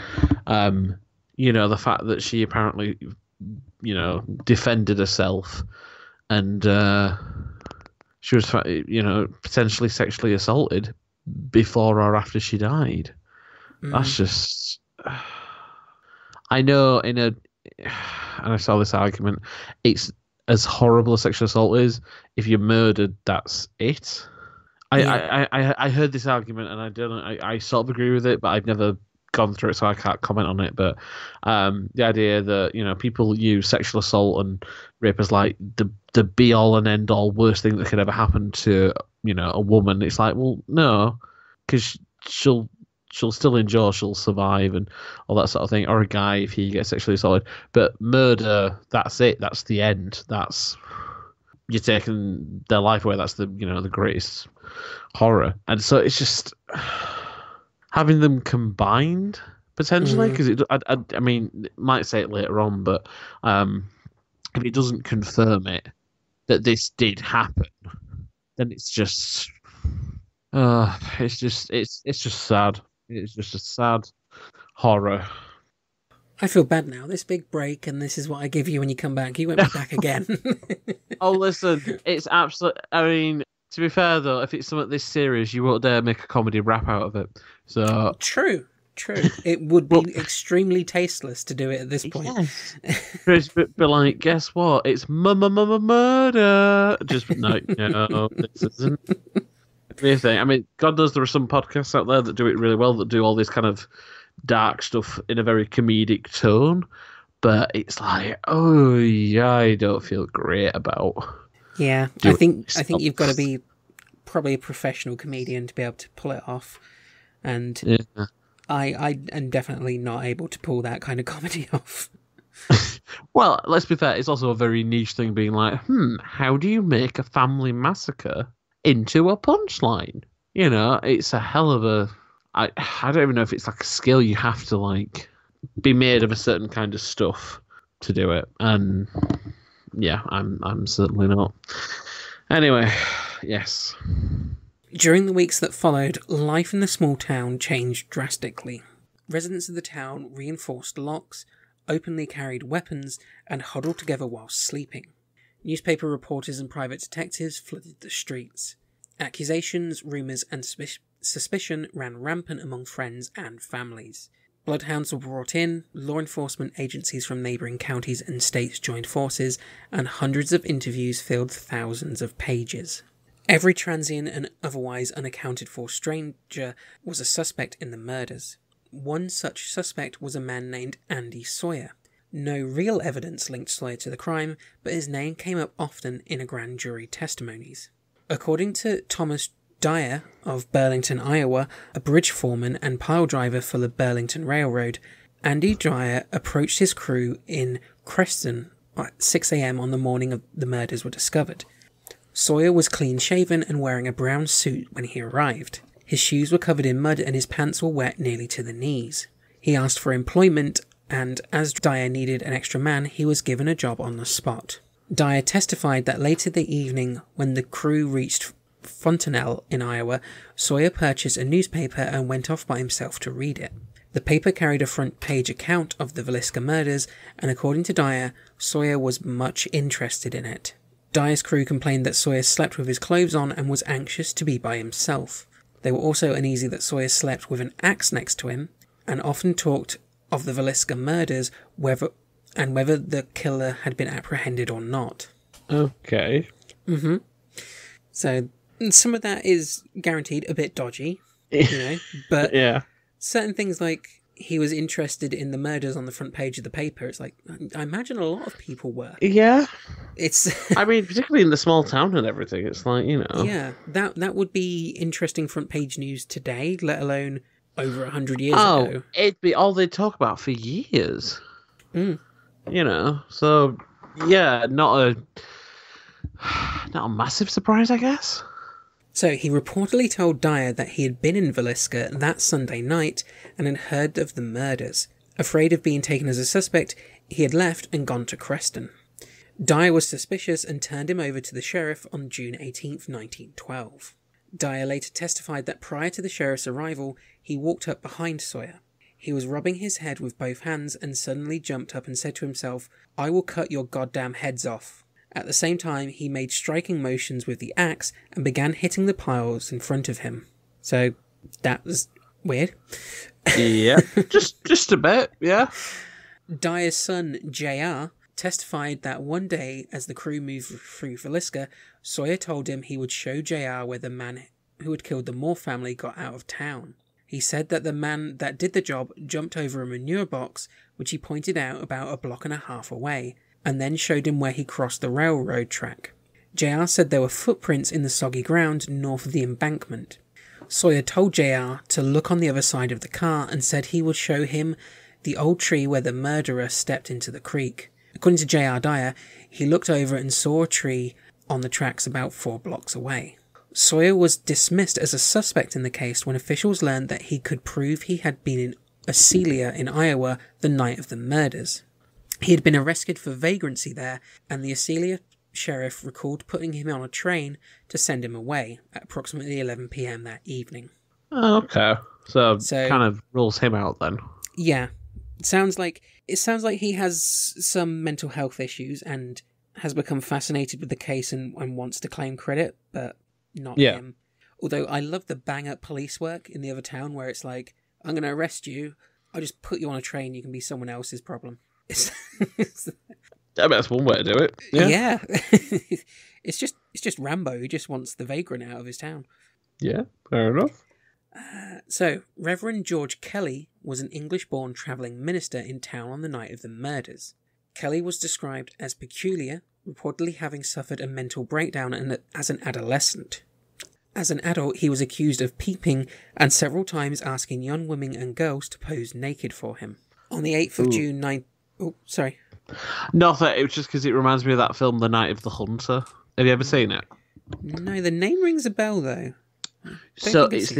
[SPEAKER 6] You know, the fact that she apparently, you know, defended herself. And she was, you know, potentially sexually assaulted before or after she died. That's just... I know and I saw this argument, it's as horrible as sexual assault is, if you're murdered, that's it. I heard this argument, and I sort of agree with it, but I've never gone through it, so I can't comment on it. But the idea that people use sexual assault and rape as like the be all and end all worst thing that could ever happen to a woman, it's like, well, no, because she'll still endure, she'll survive, and all that sort of thing. Or a guy if he gets sexually assaulted. But murder, that's it. That's the end. That's you're taking their life away. That's the the greatest horror. And so it's just having them combined potentially, because I mean, it might say it later on, but if it doesn't confirm it that this did happen, then it's just it's just sad. It's just a sad horror.
[SPEAKER 5] I feel bad now. This big break, and this is what I give you when you come back. You won't be back again.
[SPEAKER 6] Oh, listen, it's absolute. I mean, to be fair though, if it's something this serious, you won't dare make a comedy rap out of it. So
[SPEAKER 5] true. It would be extremely tasteless to do it at this point.
[SPEAKER 6] Yes. but like, guess what? It's murder. Just no, this isn't. Thing. I mean, God knows there are some podcasts out there that do it really well, that do all this kind of dark stuff in a very comedic tone, but it's like, oh yeah, I don't feel great about.
[SPEAKER 5] Yeah, I think you've got to be probably a professional comedian to be able to pull it off, and I am definitely not able to pull that kind of comedy off.
[SPEAKER 6] Well, let's be fair, it's also a very niche thing, being like, how do you make a family massacre into a punchline? It's a hell of a. I don't even know if it's like a skill. You have to like be made of a certain kind of stuff to do it, and yeah, I'm certainly not. Anyway, yes.
[SPEAKER 5] During the weeks that followed, life in the small town changed drastically. Residents of the town reinforced locks, openly carried weapons, and huddled together while sleeping. Newspaper reporters and private detectives flooded the streets. Accusations, rumours, and suspicion ran rampant among friends and families. Bloodhounds were brought in, law enforcement agencies from neighbouring counties and states joined forces, and hundreds of interviews filled thousands of pages. Every transient and otherwise unaccounted for stranger was a suspect in the murders. One such suspect was a man named Andy Sawyer. No real evidence linked Sawyer to the crime, but his name came up often in a grand jury testimonies. According to Thomas Dyer of Burlington, Iowa, a bridge foreman and pile driver for the Burlington Railroad, Andy Dyer approached his crew in Creston at 6 a.m. on the morning of the murders were discovered. Sawyer was clean-shaven and wearing a brown suit when he arrived. His shoes were covered in mud and his pants were wet nearly to the knees. He asked for employment, and as Dyer needed an extra man, he was given a job on the spot. Dyer testified that later that evening, when the crew reached Fontanelle in Iowa, Sawyer purchased a newspaper and went off by himself to read it. The paper carried a front-page account of the Villisca murders, and according to Dyer, Sawyer was much interested in it. Dyer's crew complained that Sawyer slept with his clothes on and was anxious to be by himself. They were also uneasy that Sawyer slept with an axe next to him, and often talked of the Villisca murders, whether the killer had been apprehended or not.
[SPEAKER 6] Okay.
[SPEAKER 5] So some of that is guaranteed a bit dodgy, but
[SPEAKER 6] yeah.
[SPEAKER 5] Certain things like he was interested in the murders on the front page of the paper, it's like, I imagine a lot of people were.
[SPEAKER 6] Yeah.
[SPEAKER 5] It's
[SPEAKER 6] I mean, particularly in the small town and everything, it's like,
[SPEAKER 5] Yeah, that would be interesting front page news today, let alone over 100 years ago.
[SPEAKER 6] Oh, it'd be all they'd talk about for years. So, yeah, not a massive surprise, I guess.
[SPEAKER 5] So he reportedly told Dyer that he had been in Villisca that Sunday night and had heard of the murders. Afraid of being taken as a suspect, he had left and gone to Creston. Dyer was suspicious and turned him over to the sheriff on June 18th, 1912. Dyer later testified that prior to the sheriff's arrival, he walked up behind Sawyer. He was rubbing his head with both hands and suddenly jumped up and said to himself, "I will cut your goddamn heads off." At the same time, he made striking motions with the axe and began hitting the piles in front of him. So, that was weird.
[SPEAKER 6] Yeah, just a bit, yeah.
[SPEAKER 5] Dyer's son, JR, testified that one day as the crew moved through Villisca, Sawyer told him he would show JR where the man who had killed the Moore family got out of town. He said that the man that did the job jumped over a manure box, which he pointed out about 1.5 blocks away, and then showed him where he crossed the railroad track. JR said there were footprints in the soggy ground north of the embankment. Sawyer told JR to look on the other side of the car and said he would show him the old tree where the murderer stepped into the creek. According to J.R. Dyer, he looked over and saw a tree on the tracks about 4 blocks away. Sawyer was dismissed as a suspect in the case when officials learned that he could prove he had been in Eccentric in Iowa the night of the murders. He had been arrested for vagrancy there, and the Eccentric sheriff recalled putting him on a train to send him away at approximately 11 p.m. that evening.
[SPEAKER 6] Oh, okay. So kind of rules him out then.
[SPEAKER 5] Yeah. It sounds like he has some mental health issues and has become fascinated with the case and wants to claim credit, but not him. Although I love the bang-up police work in the other town where it's like, I'm going to arrest you, I'll just put you on a train, you can be someone else's problem.
[SPEAKER 6] That's one way to do it.
[SPEAKER 5] Yeah. It's just Rambo who just wants the vagrant out of his town.
[SPEAKER 6] Yeah, fair enough.
[SPEAKER 5] So, Reverend George Kelly was an English-born travelling minister in town on the night of the murders. Kelly was described as peculiar, reportedly having suffered a mental breakdown as an adolescent. As an adult, he was accused of peeping and several times asking young women and girls to pose naked for him. On the 8th of June, Oh, sorry.
[SPEAKER 6] Nothing, it was just because it reminds me of that film, The Night of the Hunter. Have you ever seen it?
[SPEAKER 5] No, the name rings a bell, though.
[SPEAKER 6] So it's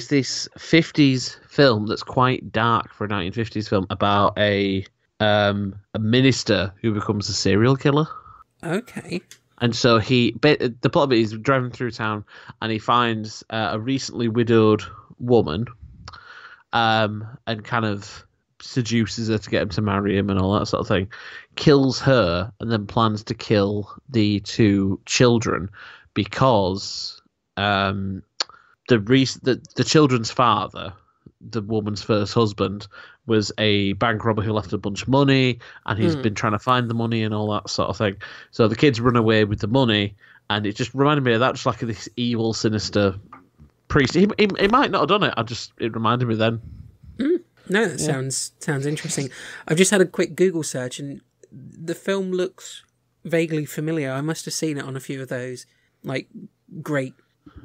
[SPEAKER 6] this 50s film that's quite dark for a 1950s film about a minister who becomes a serial killer.
[SPEAKER 5] Okay.
[SPEAKER 6] And so the plot of it is driving through town and he finds a recently widowed woman and kind of seduces her to get him to marry him and all that sort of thing, kills her and then plans to kill the 2 children because the children's father, the woman's first husband, was a bank robber who left a bunch of money, and he's been trying to find the money and all that sort of thing. So the kids run away with the money, and it just reminded me of that, just like this evil, sinister priest. He might not have done it. It reminded me then.
[SPEAKER 5] No, that sounds interesting. I've just had a quick Google search, and the film looks vaguely familiar. I must have seen it on a few of those, like, great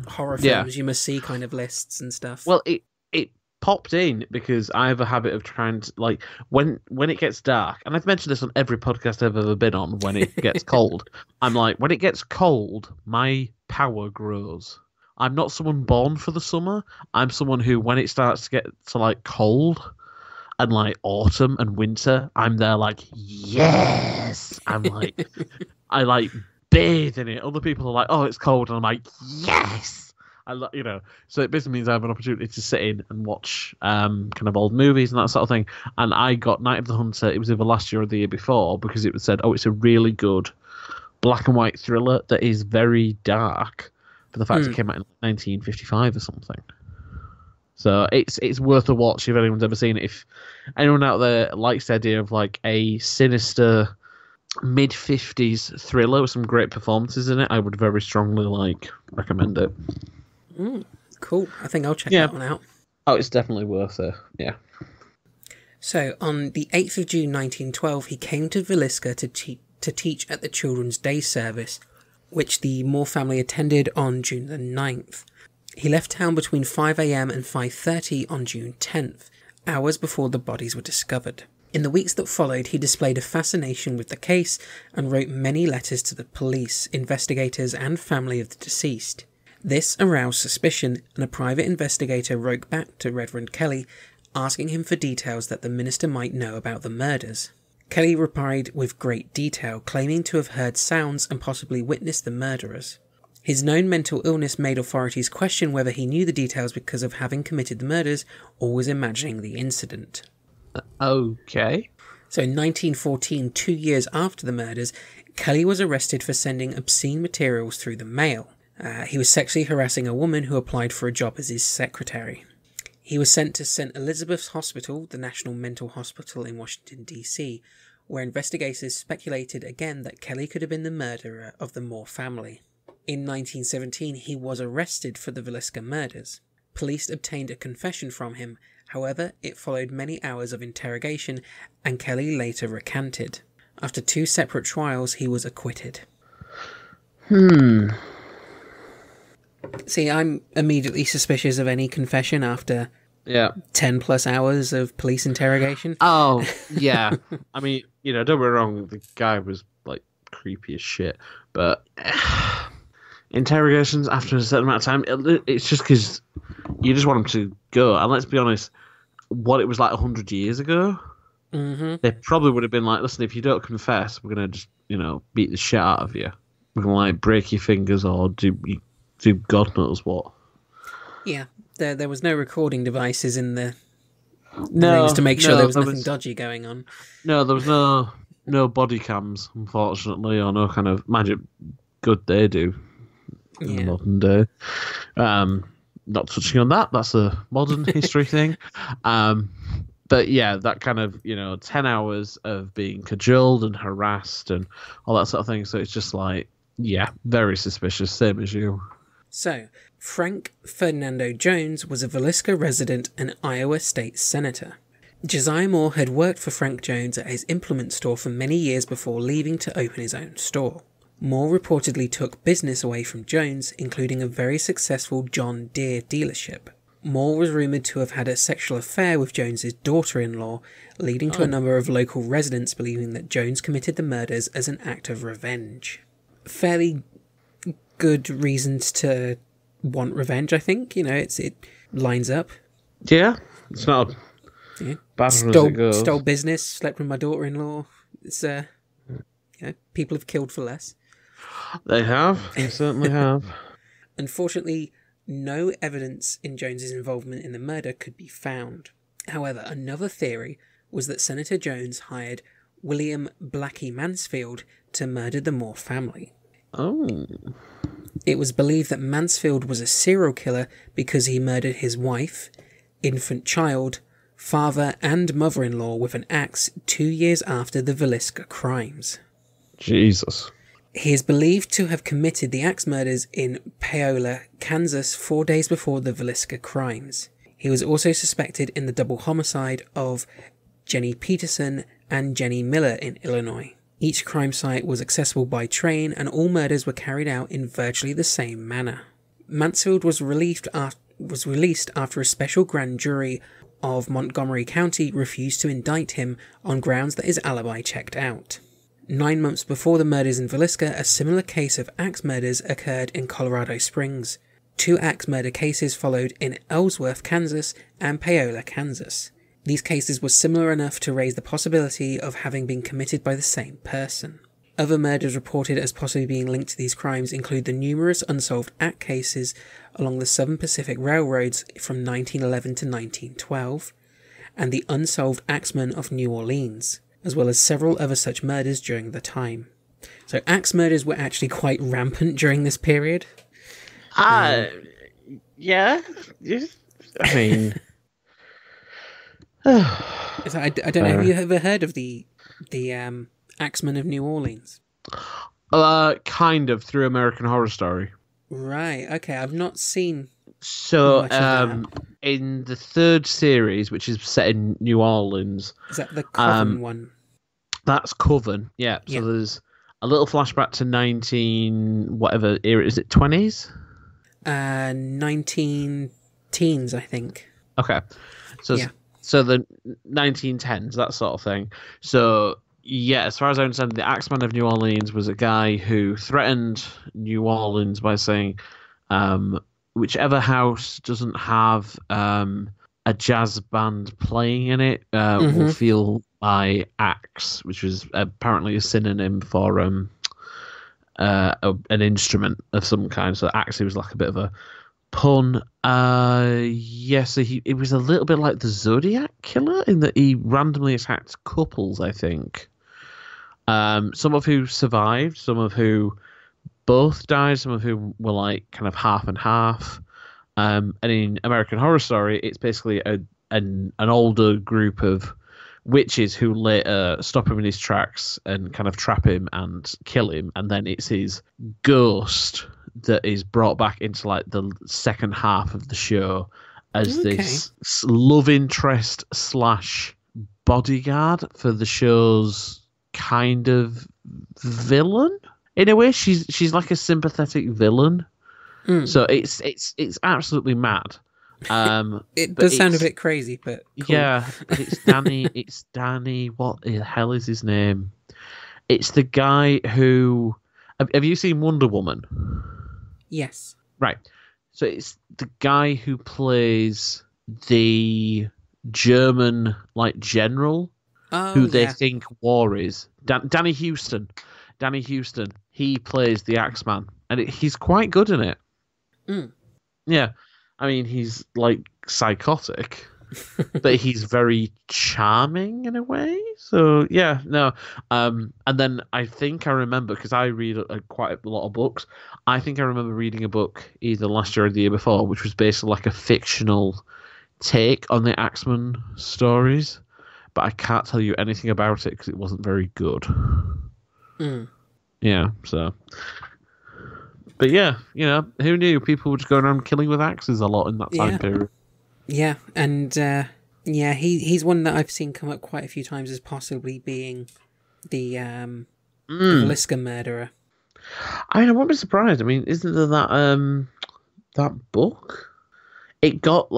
[SPEAKER 5] horror films you must see kind of lists and stuff.
[SPEAKER 6] Well, it popped in because I have a habit of trying to, like, when it gets dark, and I've mentioned this on every podcast I've ever been on, when it gets cold, I'm like, when it gets cold, my power grows. I'm not someone born for the summer. I'm someone who, when it starts to get to, like, cold and, like, autumn and winter, I'm there like, yes! I'm like, I, like, bathe in it. Other people are like, oh, it's cold, and I'm like, yes! So it basically means I have an opportunity to sit in and watch kind of old movies and that sort of thing. And I got Night of the Hunter, it was either last year or the year before, because it said, oh, it's a really good black and white thriller that is very dark, for the fact it came out in 1955 or something. So it's worth a watch if anyone's ever seen it. If anyone out there likes the idea of like a sinister mid-50s thriller with some great performances in it, I would very strongly recommend it.
[SPEAKER 5] Cool. I think I'll check that one out.
[SPEAKER 6] Oh, it's definitely worth it. Yeah.
[SPEAKER 5] So on the 8th of June 1912, he came to Villisca to teach at the Children's Day service, which the Moore family attended on June the 9th. He left town between 5 a.m. and 5:30 on June 10th, hours before the bodies were discovered. In the weeks that followed, he displayed a fascination with the case and wrote many letters to the police, investigators, and family of the deceased. This aroused suspicion, and a private investigator wrote back to Reverend Kelly, asking him for details that the minister might know about the murders. Kelly replied with great detail, claiming to have heard sounds and possibly witnessed the murderers. His known mental illness made authorities question whether he knew the details because of having committed the murders or was imagining the incident.
[SPEAKER 6] Okay.
[SPEAKER 5] So in 1914, 2 years after the murders, Kelly was arrested for sending obscene materials through the mail. He was sexually harassing a woman who applied for a job as his secretary. He was sent to St. Elizabeth's Hospital, the National Mental Hospital in Washington, D.C., where investigators speculated again that Kelly could have been the murderer of the Moore family. In 1917, he was arrested for the Villisca murders. Police obtained a confession from him, however, it followed many hours of interrogation, and Kelly later recanted. After 2 separate trials, he was acquitted. See, I'm immediately suspicious of any confession after 10 plus hours of police interrogation.
[SPEAKER 6] Oh, yeah. I mean, don't get me wrong, the guy was, like, creepy as shit, but interrogations after a certain amount of time, it's just because you just want him to go. And let's be honest, what it was like 100 years ago, they probably would have been like, listen, if you don't confess, we're going to just, beat the shit out of you. We're going to, like, break your fingers or do God knows what.
[SPEAKER 5] Yeah, there was no recording devices in the things to make sure there was nothing dodgy going on. No, there was no body cams, unfortunately, or no kind of magic good they do in the modern day. Not touching on that, that's a modern history thing. But yeah, that kind of, 10 hours of being cajoled and harassed and all that sort of thing. So it's just like, yeah, very suspicious, same as you. So, Frank Ferdinando Jones was a Villisca resident and Iowa State Senator. Josiah Moore had worked for Frank Jones at his implement store for many years before leaving to open his own store. Moore reportedly took business away from Jones, including a very successful John Deere dealership. Moore was rumoured to have had a sexual affair with Jones's daughter-in-law, leading to a number of local residents believing that Jones committed the murders as an act of revenge. Fairly good reasons to want revenge, I think. It lines up.
[SPEAKER 6] Yeah, it's not bad as it goes.
[SPEAKER 5] Stole business, slept with my daughter-in-law. It's people have killed for less.
[SPEAKER 6] They have. They certainly have.
[SPEAKER 5] Unfortunately, no evidence in Jones's involvement in the murder could be found. However, another theory was that Senator Jones hired William Blackie Mansfield to murder the Moore family.
[SPEAKER 6] Oh.
[SPEAKER 5] It was believed that Mansfield was a serial killer because he murdered his wife, infant child, father and mother-in-law with an axe 2 years after the Villisca crimes.
[SPEAKER 6] Jesus.
[SPEAKER 5] He is believed to have committed the axe murders in Paola, Kansas 4 days before the Villisca crimes. He was also suspected in the double homicide of Jenny Peterson and Jenny Miller in Illinois. Each crime site was accessible by train and all murders were carried out in virtually the same manner. Mansfield was released after a special grand jury of Montgomery County refused to indict him on grounds that his alibi checked out. 9 months before the murders in Villisca, a similar case of axe murders occurred in Colorado Springs. 2 axe murder cases followed in Ellsworth, Kansas and Paola, Kansas. These cases were similar enough to raise the possibility of having been committed by the same person. Other murders reported as possibly being linked to these crimes include the numerous unsolved axe cases along the Southern Pacific Railroads from 1911 to 1912, and the unsolved axemen of New Orleans, as well as several other such murders during the time. So axe murders were actually quite rampant during this period.
[SPEAKER 6] Yeah. I mean...
[SPEAKER 5] I don't know, have you ever heard of the Axemen of New Orleans?
[SPEAKER 6] Kind of, through American Horror Story.
[SPEAKER 5] Right, okay, I've not seen
[SPEAKER 6] So,
[SPEAKER 5] much of that.
[SPEAKER 6] in the 3rd series, which is set in New Orleans...
[SPEAKER 5] Is that the Coven one?
[SPEAKER 6] That's Coven, yeah. So
[SPEAKER 5] Yeah.
[SPEAKER 6] there's a little flashback to 19... whatever era, is it 20s?
[SPEAKER 5] 19 teens, I think.
[SPEAKER 6] Okay. So,
[SPEAKER 5] Yeah.
[SPEAKER 6] so the 1910s, that sort of thing. So, yeah, as far as I understand, the Axeman of New Orleans was a guy who threatened New Orleans by saying, whichever house doesn't have a jazz band playing in it will feel my axe, which was apparently a synonym for an instrument of some kind. So axe was like a bit of a pun. So it was a little bit like the Zodiac Killer in that he randomly attacked couples, I think. Some of who survived, some of who both died, some of who were like kind of half and half. And in American Horror Story, it's basically an older group of witches who later stop him in his tracks and kind of trap him and kill him, and then it's his ghost that is brought back into like the second half of the show as this love interest / bodyguard for the show's kind of villain. In a way, she's like a sympathetic villain. So it's absolutely mad.
[SPEAKER 5] It does sound a bit crazy, but cool.
[SPEAKER 6] Yeah, it's Danny. It's Danny. What the hell is his name? It's the guy who. Have you seen Wonder Woman?
[SPEAKER 5] Yes.
[SPEAKER 6] Right. So it's the guy who plays the German general who they think war is. Danny Houston. Danny Houston. He plays the Axeman, and he's quite good in it. Yeah. I mean, he's psychotic, but he's very charming in a way. So yeah, no. And then I think I remember, because I read quite a lot of books. I think I remember reading a book either last year or the year before, which was basically like a fictional take on the Axeman stories, but I can't tell you anything about it because it wasn't very good. Yeah. So. But yeah, who knew people were just going around killing with axes a lot in that time period. Yeah, and
[SPEAKER 5] he's one that I've seen come up quite a few times as possibly being the Villisca murderer.
[SPEAKER 6] I won't be surprised. I mean, isn't there that book? It got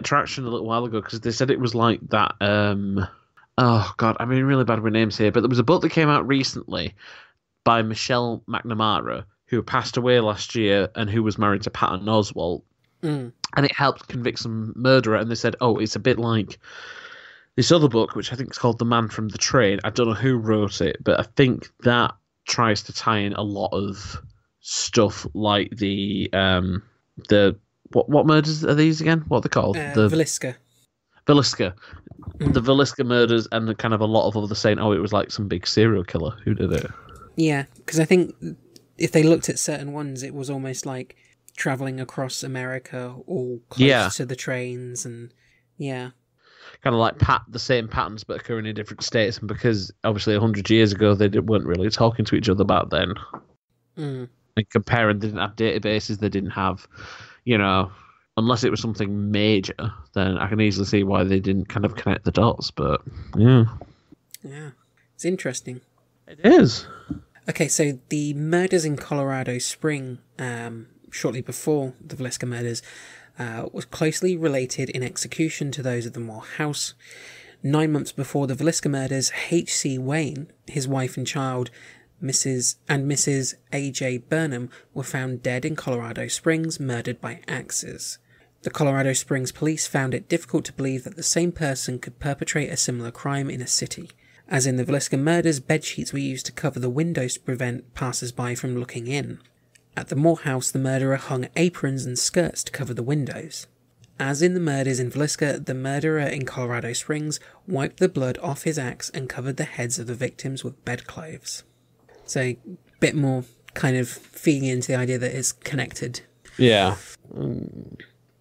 [SPEAKER 6] traction a little while ago because they said it was like that. Oh God, I'm really bad with names here, but there was a book that came out recently by Michelle McNamara, who passed away last year and who was married to Patton Oswalt. And it helped convict some murderer. And they said, it's a bit like this other book, which I think is called The Man from the Train. I don't know who wrote it, but I think that tries to tie in a lot of stuff like the what murders are these again? What are they called? The
[SPEAKER 5] Villisca.
[SPEAKER 6] Villisca. The Villisca murders, and the kind of a lot of others saying, it was like some big serial killer who did it. Yeah,
[SPEAKER 5] because I think if they looked at certain ones, it was almost like traveling across America, all close to the trains, and kind
[SPEAKER 6] of like the same patterns but occurring in different states. And because obviously 100 years ago they weren't really talking to each other back then, and comparing, they didn't have databases, they didn't have, unless it was something major, then I can easily see why they didn't kind of connect the dots. But yeah,
[SPEAKER 5] it's interesting.
[SPEAKER 6] It is.
[SPEAKER 5] Okay, so the murders in Colorado Spring, shortly before the Villisca murders, was closely related in execution to those of the Moore house. 9 months before the Villisca murders, H.C. Wayne, his wife and child, Mrs. A.J. Burnham, were found dead in Colorado Springs, murdered by axes. The Colorado Springs police found it difficult to believe that the same person could perpetrate a similar crime in a city. As in the Villisca murders, bedsheets were used to cover the windows to prevent passers-by from looking in. At the Moore house, the murderer hung aprons and skirts to cover the windows. As in the murders in Villisca, the murderer in Colorado Springs wiped the blood off his axe and covered the heads of the victims with bedclothes. So, a bit more kind of feeding into the idea that it's connected.
[SPEAKER 6] Yeah.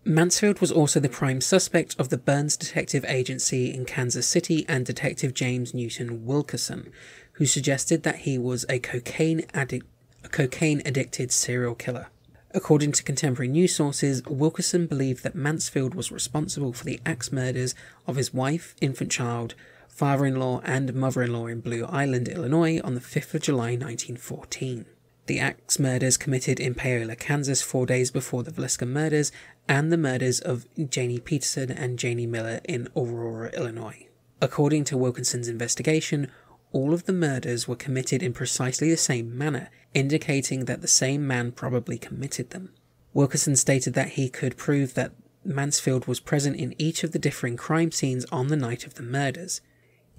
[SPEAKER 5] Mansfield was also the prime suspect of the Burns Detective Agency in Kansas City and Detective James Newton Wilkerson, who suggested that he was a cocaine-addicted serial killer. According to contemporary news sources, Wilkerson believed that Mansfield was responsible for the axe murders of his wife, infant child, father-in-law and mother-in-law in Blue Island, Illinois on the 5th of July 1914. The axe murders committed in Paola, Kansas 4 days before the Villisca murders, and the murders of Janie Peterson and Janie Miller in Aurora, Illinois. According to Wilkinson's investigation, all of the murders were committed in precisely the same manner, indicating that the same man probably committed them. Wilkinson stated that he could prove that Mansfield was present in each of the differing crime scenes on the night of the murders.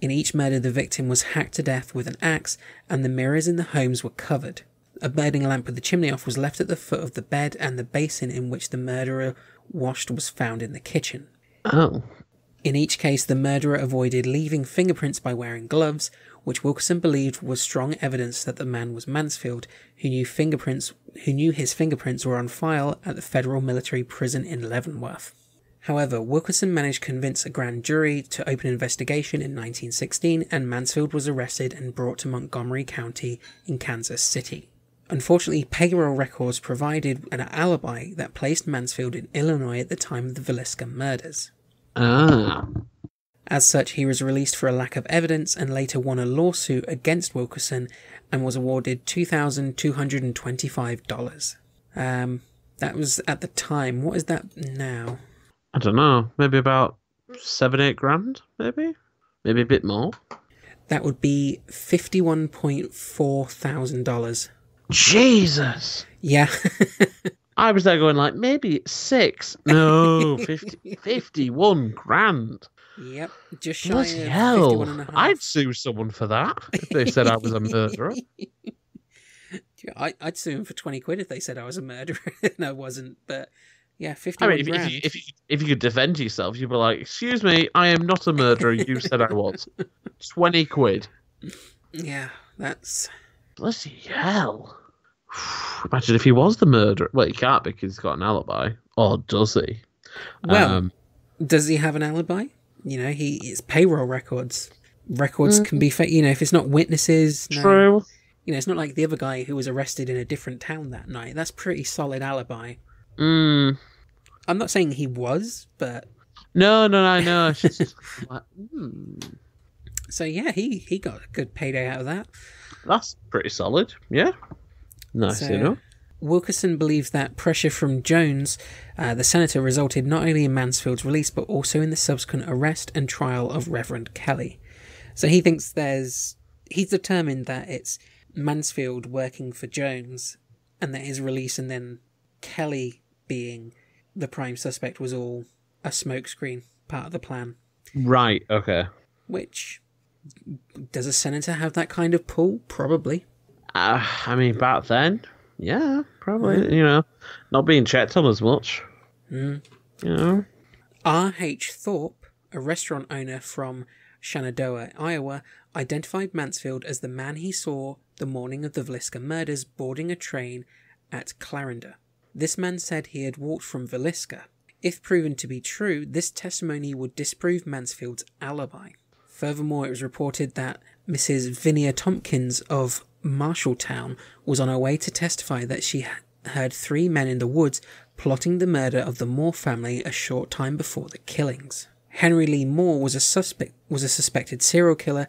[SPEAKER 5] In each murder, the victim was hacked to death with an axe, and the mirrors in the homes were covered. A burning lamp with the chimney off was left at the foot of the bed, and the basin in which the murderer washed was found in the kitchen.
[SPEAKER 6] Oh.
[SPEAKER 5] In each case, the murderer avoided leaving fingerprints by wearing gloves, which Wilkerson believed was strong evidence that the man was Mansfield, who knew his fingerprints were on file at the federal military prison in Leavenworth. However, Wilkerson managed to convince a grand jury to open an investigation in 1916, and Mansfield was arrested and brought to Montgomery County in Kansas City. Unfortunately, payroll records provided an alibi that placed Mansfield in Illinois at the time of the Villisca murders. As such, he was released for a lack of evidence and later won a lawsuit against Wilkerson and was awarded $2,225. That was at the time. What is that now?
[SPEAKER 6] I don't know. Maybe about 7-8 grand, maybe? Maybe a bit more.
[SPEAKER 5] That would be $51.4 thousand.
[SPEAKER 6] Jesus!
[SPEAKER 5] Yeah.
[SPEAKER 6] I was there going like, maybe it's 6. No, 51 grand.
[SPEAKER 5] Yep, just shy
[SPEAKER 6] Bloody
[SPEAKER 5] of
[SPEAKER 6] hell.
[SPEAKER 5] 51.5.
[SPEAKER 6] I'd sue someone for that if they said I was a murderer.
[SPEAKER 5] I'd sue him for 20 quid if they said I was a murderer and I wasn't, but yeah, 51
[SPEAKER 6] I mean,
[SPEAKER 5] grand.
[SPEAKER 6] if you could defend yourself, you'd be like, excuse me, I am not a murderer, you said I was. 20 quid.
[SPEAKER 5] Yeah, that's...
[SPEAKER 6] Bloody hell. Imagine if he was the murderer. Well, he can't because he's got an alibi. Or does he?
[SPEAKER 5] Well, does he have an alibi? You know, it's payroll records. Records can be fake. You know, if it's not witnesses. No.
[SPEAKER 6] True.
[SPEAKER 5] You know, it's not like the other guy who was arrested in a different town that night. That's pretty solid alibi. I'm not saying he was, but...
[SPEAKER 6] No, I know. It's just like,
[SPEAKER 5] So yeah, he got a good payday out of that.
[SPEAKER 6] That's pretty solid. Yeah. Nice,
[SPEAKER 5] So,
[SPEAKER 6] you know.
[SPEAKER 5] Wilkerson believes that pressure from Jones, the senator, resulted not only in Mansfield's release, but also in the subsequent arrest and trial of Reverend Kelly. So he thinks he's determined that it's Mansfield working for Jones, and that his release and then Kelly being the prime suspect was all a smokescreen, part of the plan.
[SPEAKER 6] Right, okay.
[SPEAKER 5] Which, does a senator have that kind of pull? Probably.
[SPEAKER 6] I mean, back then, yeah, probably, you know, not being checked on as much. You know.
[SPEAKER 5] R.H. Thorpe, a restaurant owner from Shenandoah, Iowa, identified Mansfield as the man he saw the morning of the Villisca murders boarding a train at Clarendon. This man said he had walked from Villisca. If proven to be true, this testimony would disprove Mansfield's alibi. Furthermore, it was reported that Mrs. Vinia Tompkins of Marshalltown was on her way to testify that she heard 3 men in the woods plotting the murder of the Moore family a short time before the killings. Henry Lee Moore was a suspected serial killer,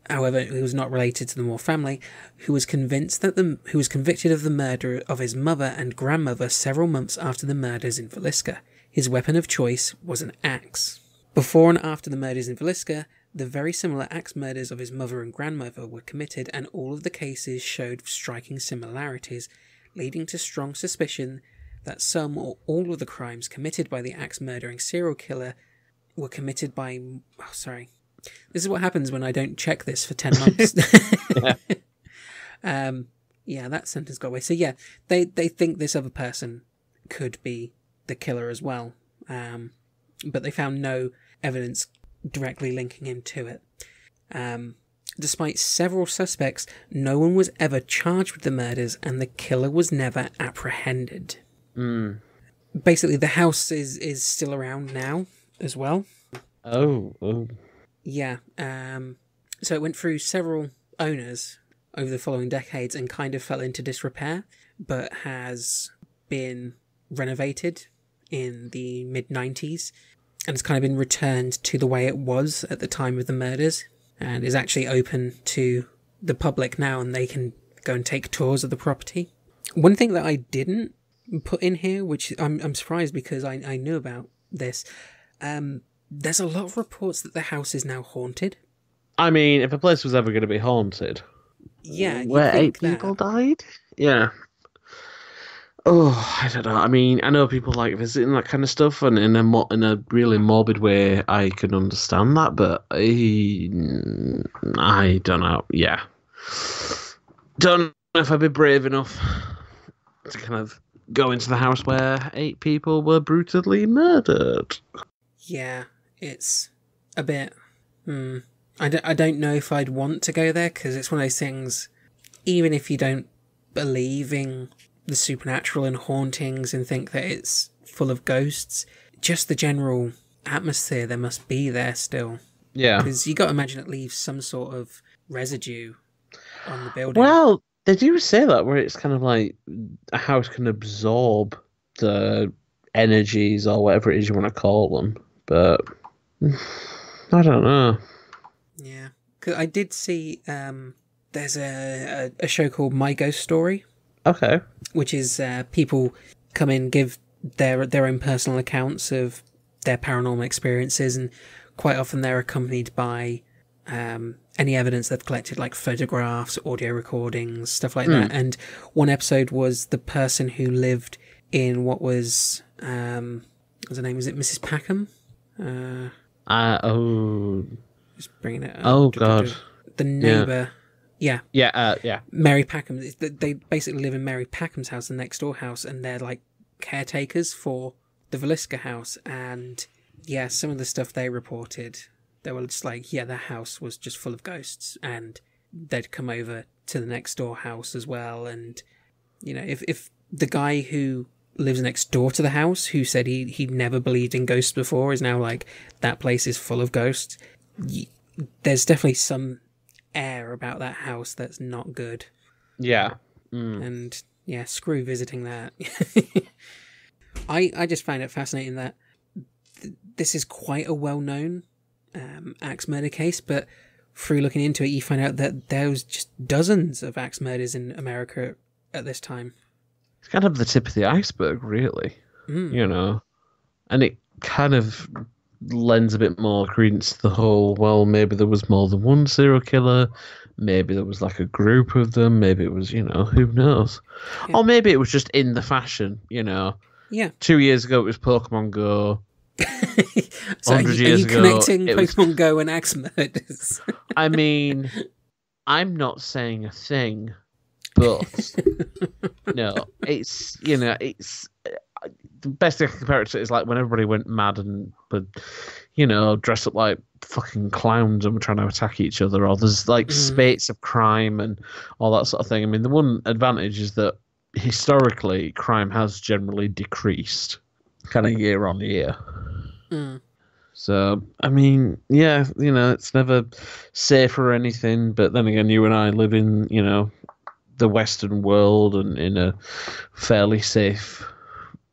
[SPEAKER 5] however, he was not related to the Moore family, who was convinced who was convicted of the murder of his mother and grandmother several months after the murders in Villisca. His weapon of choice was an axe. Before and after the murders in Villisca, the very similar axe murders of his mother and grandmother were committed, and all of the cases showed striking similarities, leading to strong suspicion that some or all of the crimes committed by the axe-murdering serial killer were committed by... Oh, sorry. This is what happens when I don't check this for 10 months. Yeah, that sentence got away. So yeah, they think this other person could be the killer as well, but they found no evidence directly linking him to it. Despite several suspects, no one was ever charged with the murders, and the killer was never apprehended. Basically, the house is still around now as well.
[SPEAKER 6] Oh.
[SPEAKER 5] Yeah. So it went through several owners over the following decades and kind of fell into disrepair, but has been renovated in the mid-90s, and it's kind of been returned to the way it was at the time of the murders, and is actually open to the public now, and they can go and take tours of the property. One thing that I didn't put in here, which I'm surprised because I knew about this, there's a lot of reports that the house is now haunted.
[SPEAKER 6] I mean, if a place was ever going to be haunted...
[SPEAKER 5] Yeah,
[SPEAKER 6] where 8 people died? Yeah. Oh, I don't know. I mean, I know people like visiting that kind of stuff, and in a really morbid way, I can understand that, but I don't know. Yeah. Don't know if I'd be brave enough to kind of go into the house where 8 people were brutally murdered.
[SPEAKER 5] Yeah, it's a bit... I don't know if I'd want to go there, because it's one of those things, even if you don't believe in the supernatural and hauntings and think that it's full of ghosts, just the general atmosphere there must be there still.
[SPEAKER 6] Yeah.
[SPEAKER 5] Because you got to imagine it leaves some sort of residue on the building.
[SPEAKER 6] Well, they do say that, where it's kind of like a house can absorb the energies or whatever it is you want to call them. But I don't know.
[SPEAKER 5] Yeah. 'Cause I did see there's a show called My Ghost Story.
[SPEAKER 6] Okay.
[SPEAKER 5] Which is people come in, give their own personal accounts of their paranormal experiences, and quite often they're accompanied by any evidence they've collected, like photographs, audio recordings, stuff like that. And one episode was the person who lived in what was what's her name? Was it Mrs. Packham? Just bringing it up.
[SPEAKER 6] Oh God.
[SPEAKER 5] The neighbour. Yeah.
[SPEAKER 6] Yeah.
[SPEAKER 5] Mary Packham. They basically live in Mary Packham's house, the next door house, and they're like caretakers for the Villisca house. And yeah, some of the stuff they reported, they were just like, yeah, their house was just full of ghosts, and they'd come over to the next door house as well. And you know, if the guy who lives next door to the house, who said he never believed in ghosts before, is now like, that place is full of ghosts, there's definitely some air about that house that's not good.
[SPEAKER 6] Yeah.
[SPEAKER 5] And yeah, screw visiting that. I just found it fascinating that this is quite a well-known axe murder case, but through looking into it, you find out that there was just dozens of axe murders in America at this time.
[SPEAKER 6] It's kind of the tip of the iceberg, really. You know, and it kind of lends a bit more credence to the whole, well, maybe there was more than one serial killer, maybe there was like a group of them, maybe it was, you know, who knows? Yeah. Or maybe it was just in the fashion, you know.
[SPEAKER 5] Yeah.
[SPEAKER 6] 2 years ago it was Pokemon Go.
[SPEAKER 5] So
[SPEAKER 6] 100 years ago,
[SPEAKER 5] connecting Pokemon Go and axe murders?
[SPEAKER 6] I mean, I'm not saying a thing, but no, it's, you know, it's the best thing I can compare it to is like when everybody went mad and would, you know, dress up like fucking clowns and were trying to attack each other, or there's like spates of crime and all that sort of thing. I mean, the one advantage is that historically crime has generally decreased kind of year on year. So, I mean, yeah, you know, it's never safe or anything, but then again, you and I live in, you know, the Western world and in a fairly safe,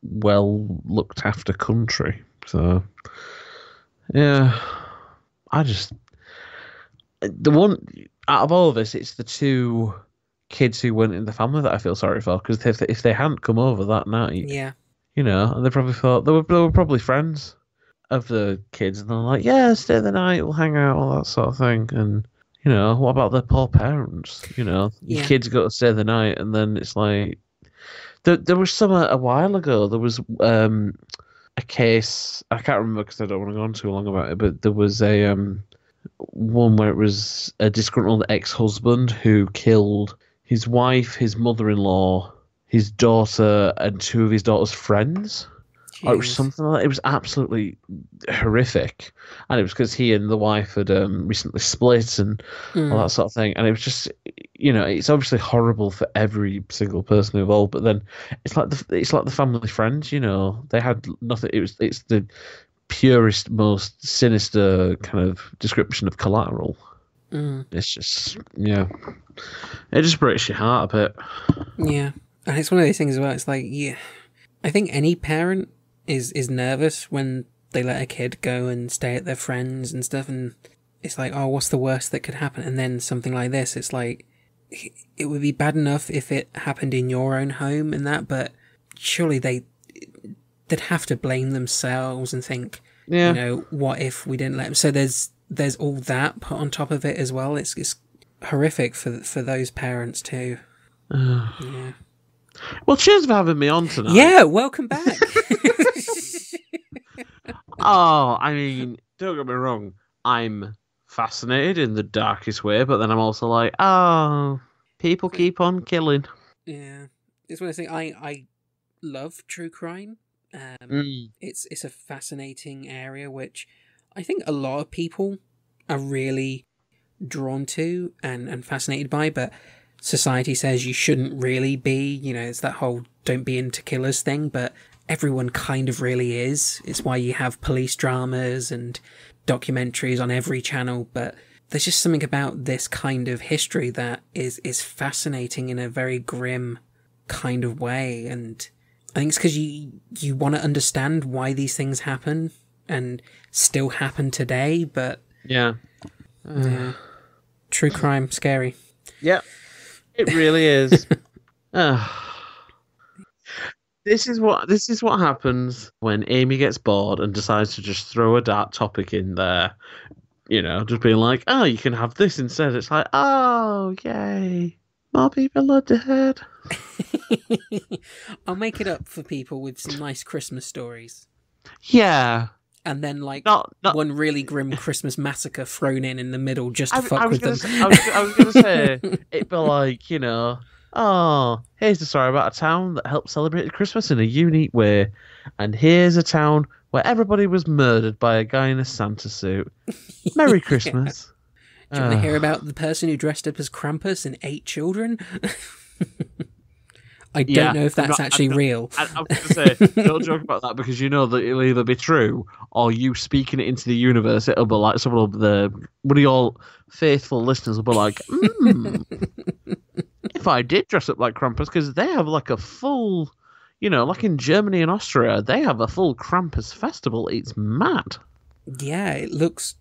[SPEAKER 6] well looked after country. So yeah, the one out of all of this, it's the two kids who went in the family that I feel sorry for, because if they hadn't come over that night,
[SPEAKER 5] yeah,
[SPEAKER 6] you know, and they probably thought they were probably friends of the kids, and they're like, yeah, stay the night, we'll hang out, all that sort of thing. And you know, what about their poor parents? You know, your kids got to stay the night, and then it's like, there was some a while ago. There was a case, I can't remember because I don't want to go on too long about it, but there was a one where it was a disgruntled ex-husband who killed his wife, his mother-in-law, his daughter, and two of his daughter's friends. Or it was something like that. It was absolutely horrific. And it was because he and the wife had recently split and all that sort of thing. And it was just, you know, it's obviously horrible for every single person involved. But then it's like the family friends, you know. They had nothing. It's the purest, most sinister kind of description of collateral. It's just, yeah. It just breaks your heart a bit.
[SPEAKER 5] Yeah. And it's one of those things as well. It's like, yeah, I think any parent is nervous when they let a kid go and stay at their friends and stuff, and it's like, oh, what's the worst that could happen? And then something like this, it's like, it would be bad enough if it happened in your own home and that, but surely they'd have to blame themselves and think, you know, what if we didn't let them? So there's all that put on top of it as well. It's horrific for those parents too. Yeah.
[SPEAKER 6] Well, cheers for having me on tonight.
[SPEAKER 5] Yeah, welcome back.
[SPEAKER 6] Oh, I mean, don't get me wrong. I'm fascinated in the darkest way, but then I'm also like, oh, people keep on killing.
[SPEAKER 5] Yeah. It's one of those things, I love true crime. It's a fascinating area, which I think a lot of people are really drawn to and fascinated by, but society says you shouldn't really be, you know, it's that whole don't be into killers thing, but everyone kind of really is. It's why you have police dramas and documentaries on every channel, but there's just something about this kind of history that is fascinating in a very grim kind of way. And I think it's because you want to understand why these things happen and still happen today, but
[SPEAKER 6] Yeah.
[SPEAKER 5] True crime, scary.
[SPEAKER 6] Yeah, it really is. This is what happens when Amy gets bored and decides to just throw a dark topic in there. You know, just being like, "Oh, you can have this instead." It's like, "Oh, yay, more people are dead."
[SPEAKER 5] I'll make it up for people with some nice Christmas stories.
[SPEAKER 6] Yeah.
[SPEAKER 5] And then, like,
[SPEAKER 6] Not
[SPEAKER 5] one really grim Christmas massacre thrown in the middle just to
[SPEAKER 6] I
[SPEAKER 5] fuck
[SPEAKER 6] was
[SPEAKER 5] with them.
[SPEAKER 6] I was going to say, it'd be like, you know, oh, here's a story about a town that helped celebrate Christmas in a unique way. And here's a town where everybody was murdered by a guy in a Santa suit. Merry Christmas.
[SPEAKER 5] Do you want to hear about the person who dressed up as Krampus and ate children? I don't know if that's actually real.
[SPEAKER 6] I was going to say, don't joke about that, because you know that it'll either be true or you speaking it into the universe. It'll be like one of your faithful listeners will be like, if I did dress up like Krampus, because they have like a full, you know, like in Germany and Austria, they have a full Krampus festival. It's mad.
[SPEAKER 5] Yeah, it looks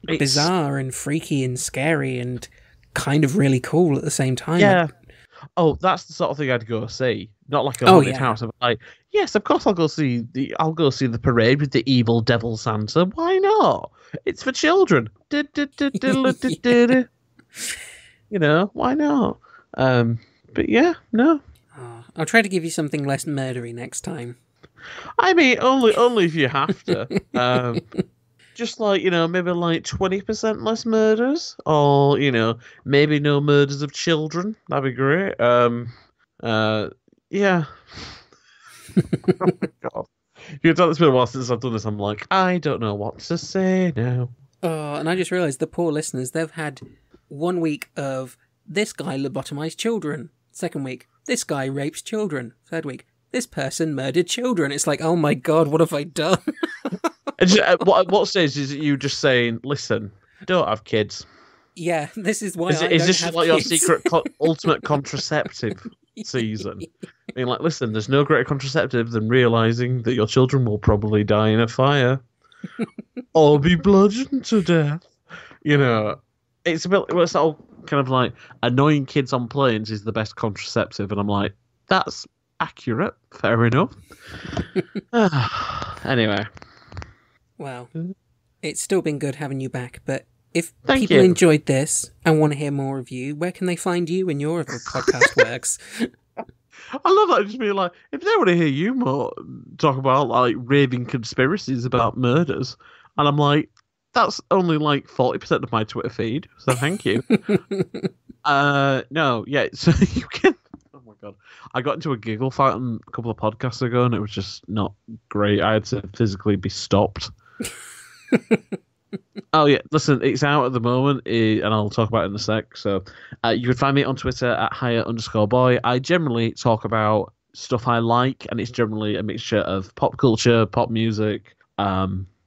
[SPEAKER 5] bizarre and freaky and scary and kind of really cool at the same time.
[SPEAKER 6] Yeah. Oh, that's the sort of thing I'd go see. Not like a haunted house. I'm like, yes, of course I'll go see the parade with the evil devil Santa. Why not? It's for children. You know, why not? But yeah, no.
[SPEAKER 5] I'll try to give you something less murdery next time.
[SPEAKER 6] I mean, only if you have to. Just like, you know, maybe like 20% less murders, or, you know, maybe no murders of children. That'd be great. Yeah. Oh my God. You can tell it's been a while since I've done this. I'm like, I don't know what to say now.
[SPEAKER 5] Oh, and I just realised the poor listeners, they've had 1 week of this guy lobotomized children. Second week, this guy rapes children. Third week, this person murdered children. It's like, oh my God, what have I done?
[SPEAKER 6] What stage is it you just saying, listen, don't have kids?
[SPEAKER 5] Yeah, this is why
[SPEAKER 6] is this just like your secret ultimate contraceptive season? I mean, like, listen, there's no greater contraceptive than realising that your children will probably die in a fire or be bludgeoned to death. You know, it's a bit, it's all kind of like annoying kids on planes is the best contraceptive, and I'm like, that's accurate, fair enough. Anyway.
[SPEAKER 5] Well, it's still been good having you back, but if
[SPEAKER 6] Thank
[SPEAKER 5] people
[SPEAKER 6] you.
[SPEAKER 5] enjoyed this and want to hear more of you, where can they find you in your other podcast works?
[SPEAKER 6] I love that, just being like, if they want to hear you more talk about like raving conspiracies about murders, and I'm like, that's only like 40% of my Twitter feed, so thank you. No, yeah, so you can. Oh my God, I got into a giggle fight a couple of podcasts ago, and it was just not great. I had to physically be stopped. Oh yeah, listen, it's out at the moment, and I'll talk about it in a sec. So you can find me on Twitter at higher_boy. I generally talk about stuff I like, and it's generally a mixture of pop culture, pop music,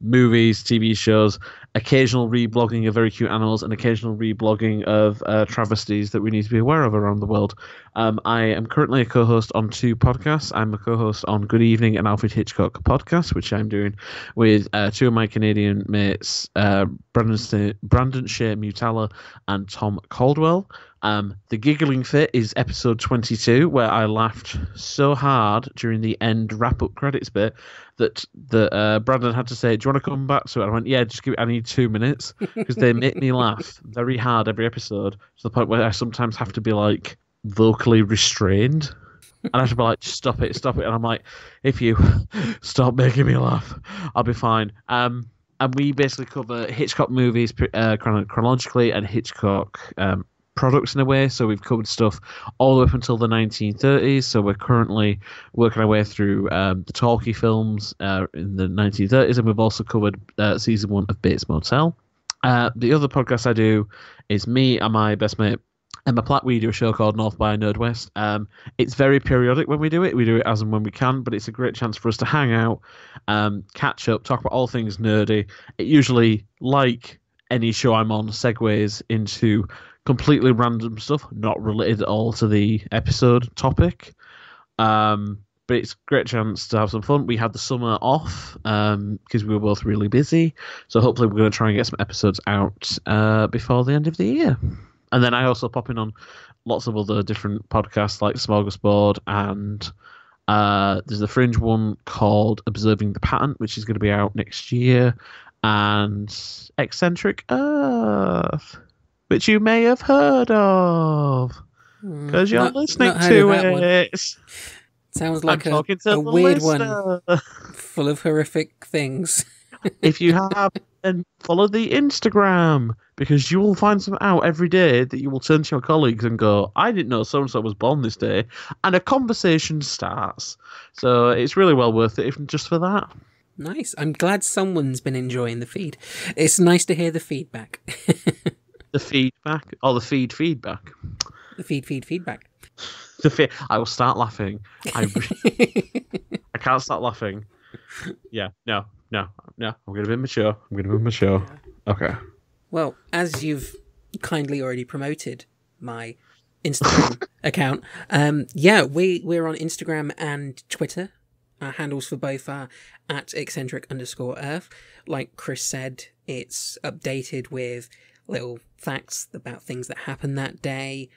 [SPEAKER 6] movies, TV shows, occasional reblogging of very cute animals, and occasional reblogging of travesties that we need to be aware of around the world. I am currently a co-host on 2 podcasts. I'm a co-host on Good Evening and Alfred Hitchcock podcast, which I'm doing with 2 of my Canadian mates, Brandon Shea Mutala and Tom Caldwell. The Giggling Fit is episode 22, where I laughed so hard during the end wrap-up credits bit that Brandon had to say, do you want to come back to it? I went, yeah, just give it, I need 2 minutes, because they make me laugh very hard every episode, to the point where I sometimes have to be like vocally restrained, and I have to be like, stop it, and I'm like, if you stop making me laugh, I'll be fine. And we basically cover Hitchcock movies chronologically, and Hitchcock products in a way. So we've covered stuff all the way up until the 1930s. So we're currently working our way through the talkie films in the 1930s, and we've also covered season 1 of Bates Motel. The other podcast I do is me and my best mate Emma Platt, we do a show called North by Nerdwest. It's very periodic when we do it. We do it as and when we can, but it's a great chance for us to hang out, catch up, talk about all things nerdy. It usually, like any show I'm on, segues into completely random stuff, not related at all to the episode topic. But it's a great chance to have some fun. We had the summer off because we were both really busy. So hopefully we're going to try and get some episodes out before the end of the year. And then I also pop in on lots of other different podcasts like Smorgasbord, and there's a Fringe one called Observing the Pattern, which is going to be out next year, and Eccentric Earth, which you may have heard of because you're listening to it.
[SPEAKER 5] Sounds like a weird one full of horrific things.
[SPEAKER 6] If you have, then follow the Instagram, because you will find some out every day that you will turn to your colleagues and go, I didn't know so-and-so was born this day. And a conversation starts. So it's really well worth it, even just for that.
[SPEAKER 5] Nice. I'm glad someone's been enjoying the feed. It's nice to hear the feedback.
[SPEAKER 6] The feedback? Or the feedback?
[SPEAKER 5] The feedback.
[SPEAKER 6] I will start laughing. I can't stop laughing. Yeah, no. I'm going to be mature. Okay.
[SPEAKER 5] Well, as you've kindly already promoted my Instagram account, we're on Instagram and Twitter. Our handles for both are at eccentric_earth. Like Chris said, it's updated with little facts about things that happened that day.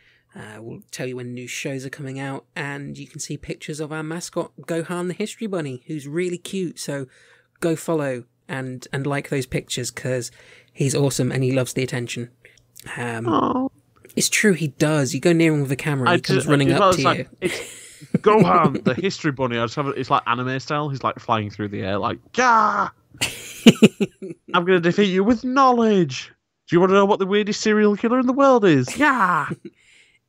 [SPEAKER 5] We'll tell you when new shows are coming out, and you can see pictures of our mascot, Gohan the History Bunny, who's really cute. So go follow and like those pictures, because he's awesome and he loves the attention. It's true, he does. You go near him with a camera and he comes running up to you.
[SPEAKER 6] It's Gohan the History Bunny. It's like anime style. He's like flying through the air like, Gah! I'm going to defeat you with knowledge. Do you want to know what the weirdest serial killer in the world is? Yeah!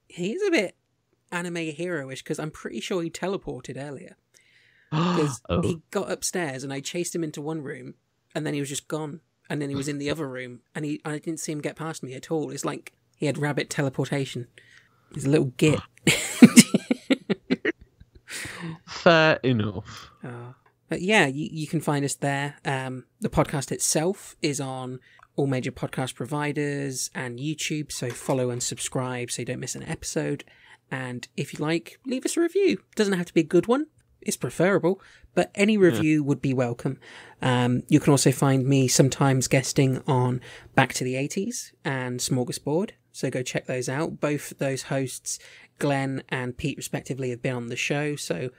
[SPEAKER 5] He is a bit anime hero-ish, because I'm pretty sure he teleported earlier. Because he got upstairs and I chased him into one room and then he was just gone. And then he was in the other room and I didn't see him get past me at all. It's like he had rabbit teleportation. He's a little git.
[SPEAKER 6] Fair enough.
[SPEAKER 5] But yeah, you can find us there. The podcast itself is on all major podcast providers and YouTube, so follow and subscribe so you don't miss an episode. And if you like, leave us a review. Doesn't have to be a good one. It's preferable, but any review would be welcome. You can also find me sometimes guesting on Back to the 80s and Smorgasbord, so go check those out. Both those hosts, Glenn and Pete respectively, have been on the show, so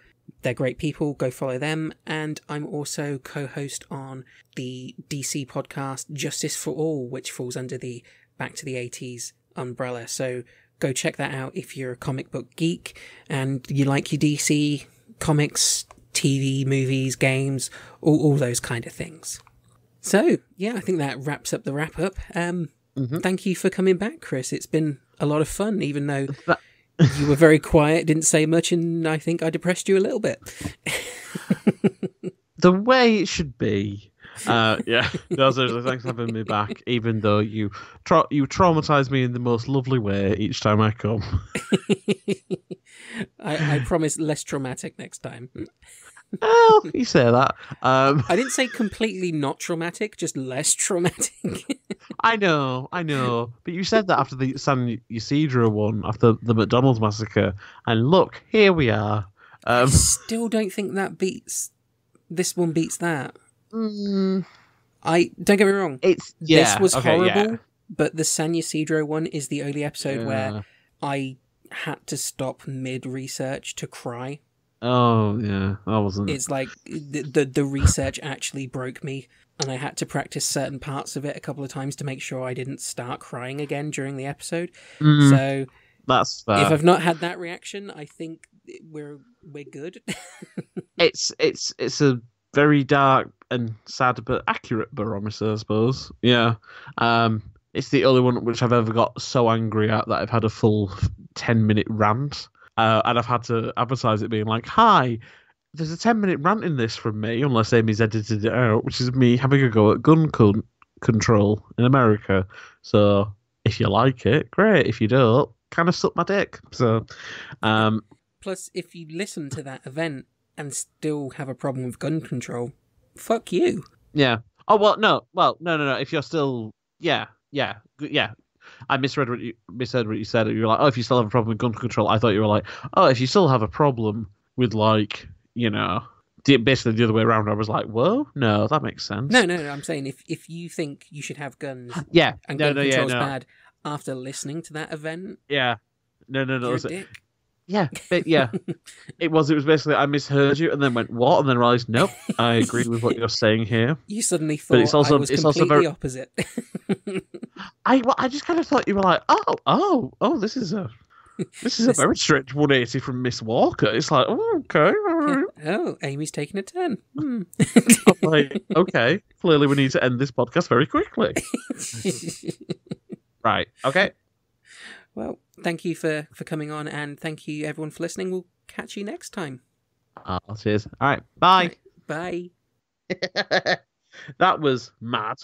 [SPEAKER 5] they're great people. Go follow them. And I'm also co-host on the DC podcast Justice for All, which falls under the Back to the 80s umbrella. So go check that out if you're a comic book geek and you like your DC comics, TV, movies, games, all those kind of things. So, yeah, I think that wraps up the wrap-up. Thank you for coming back, Chris. It's been a lot of fun, even though you were very quiet, didn't say much, and I think I depressed you a little bit.
[SPEAKER 6] The way it should be. Yeah, no, seriously, thanks for having me back, even though you traumatise me in the most lovely way each time I come.
[SPEAKER 5] I promise less traumatic next time.
[SPEAKER 6] Well, you say that.
[SPEAKER 5] I didn't say completely not traumatic, just less traumatic.
[SPEAKER 6] I know. But you said that after the San Ysidro one, after the McDonald's massacre, and look, here we are.
[SPEAKER 5] I still don't think this one beats that. Don't get me wrong. This was horrible, but the San Ysidro one is the only episode where I had to stop mid-research to cry.
[SPEAKER 6] Oh, yeah, I wasn't.
[SPEAKER 5] It's like the research actually broke me, and I had to practice certain parts of it a couple of times to make sure I didn't start crying again during the episode. So
[SPEAKER 6] that's fair.
[SPEAKER 5] If I've not had that reaction, I think we're good.
[SPEAKER 6] It's a very dark and sad but accurate barometer, I suppose. Yeah. It's the only one which I've ever got so angry at that I've had a full 10-minute rant. And I've had to advertise it being like, hi, there's a 10-minute rant in this from me, unless Amy's edited it out, which is me having a go at gun control in America. So if you like it, great. If you don't, kind of suck my dick. So,
[SPEAKER 5] Plus, if you listen to that event and still have a problem with gun control, fuck you.
[SPEAKER 6] yeah. Oh well, no. If you're still, yeah. I misheard what you said. You were like, oh, if you still have a problem with gun control, I thought you were like, oh, if you still have a problem with like, basically the other way around. I was like, whoa, no, that makes sense.
[SPEAKER 5] No. I'm saying if you think you should have guns,
[SPEAKER 6] yeah,
[SPEAKER 5] and gun control's bad after listening to that event,
[SPEAKER 6] yeah, no,
[SPEAKER 5] you're a dick.
[SPEAKER 6] Yeah, it was basically I misheard you and then went what and then realised nope, I agree with what you're saying here.
[SPEAKER 5] You suddenly thought I was completely opposite.
[SPEAKER 6] I just kind of thought you were like oh this is a very strange 180 from Miss Walker. It's like okay, all right.
[SPEAKER 5] Oh, Amy's taking a turn.
[SPEAKER 6] Like, okay, clearly we need to end this podcast very quickly. Right, okay.
[SPEAKER 5] Well, thank you for coming on, and thank you everyone for listening. We'll catch you next time.
[SPEAKER 6] Cheers. All right, bye.
[SPEAKER 5] Bye.
[SPEAKER 6] That was mad.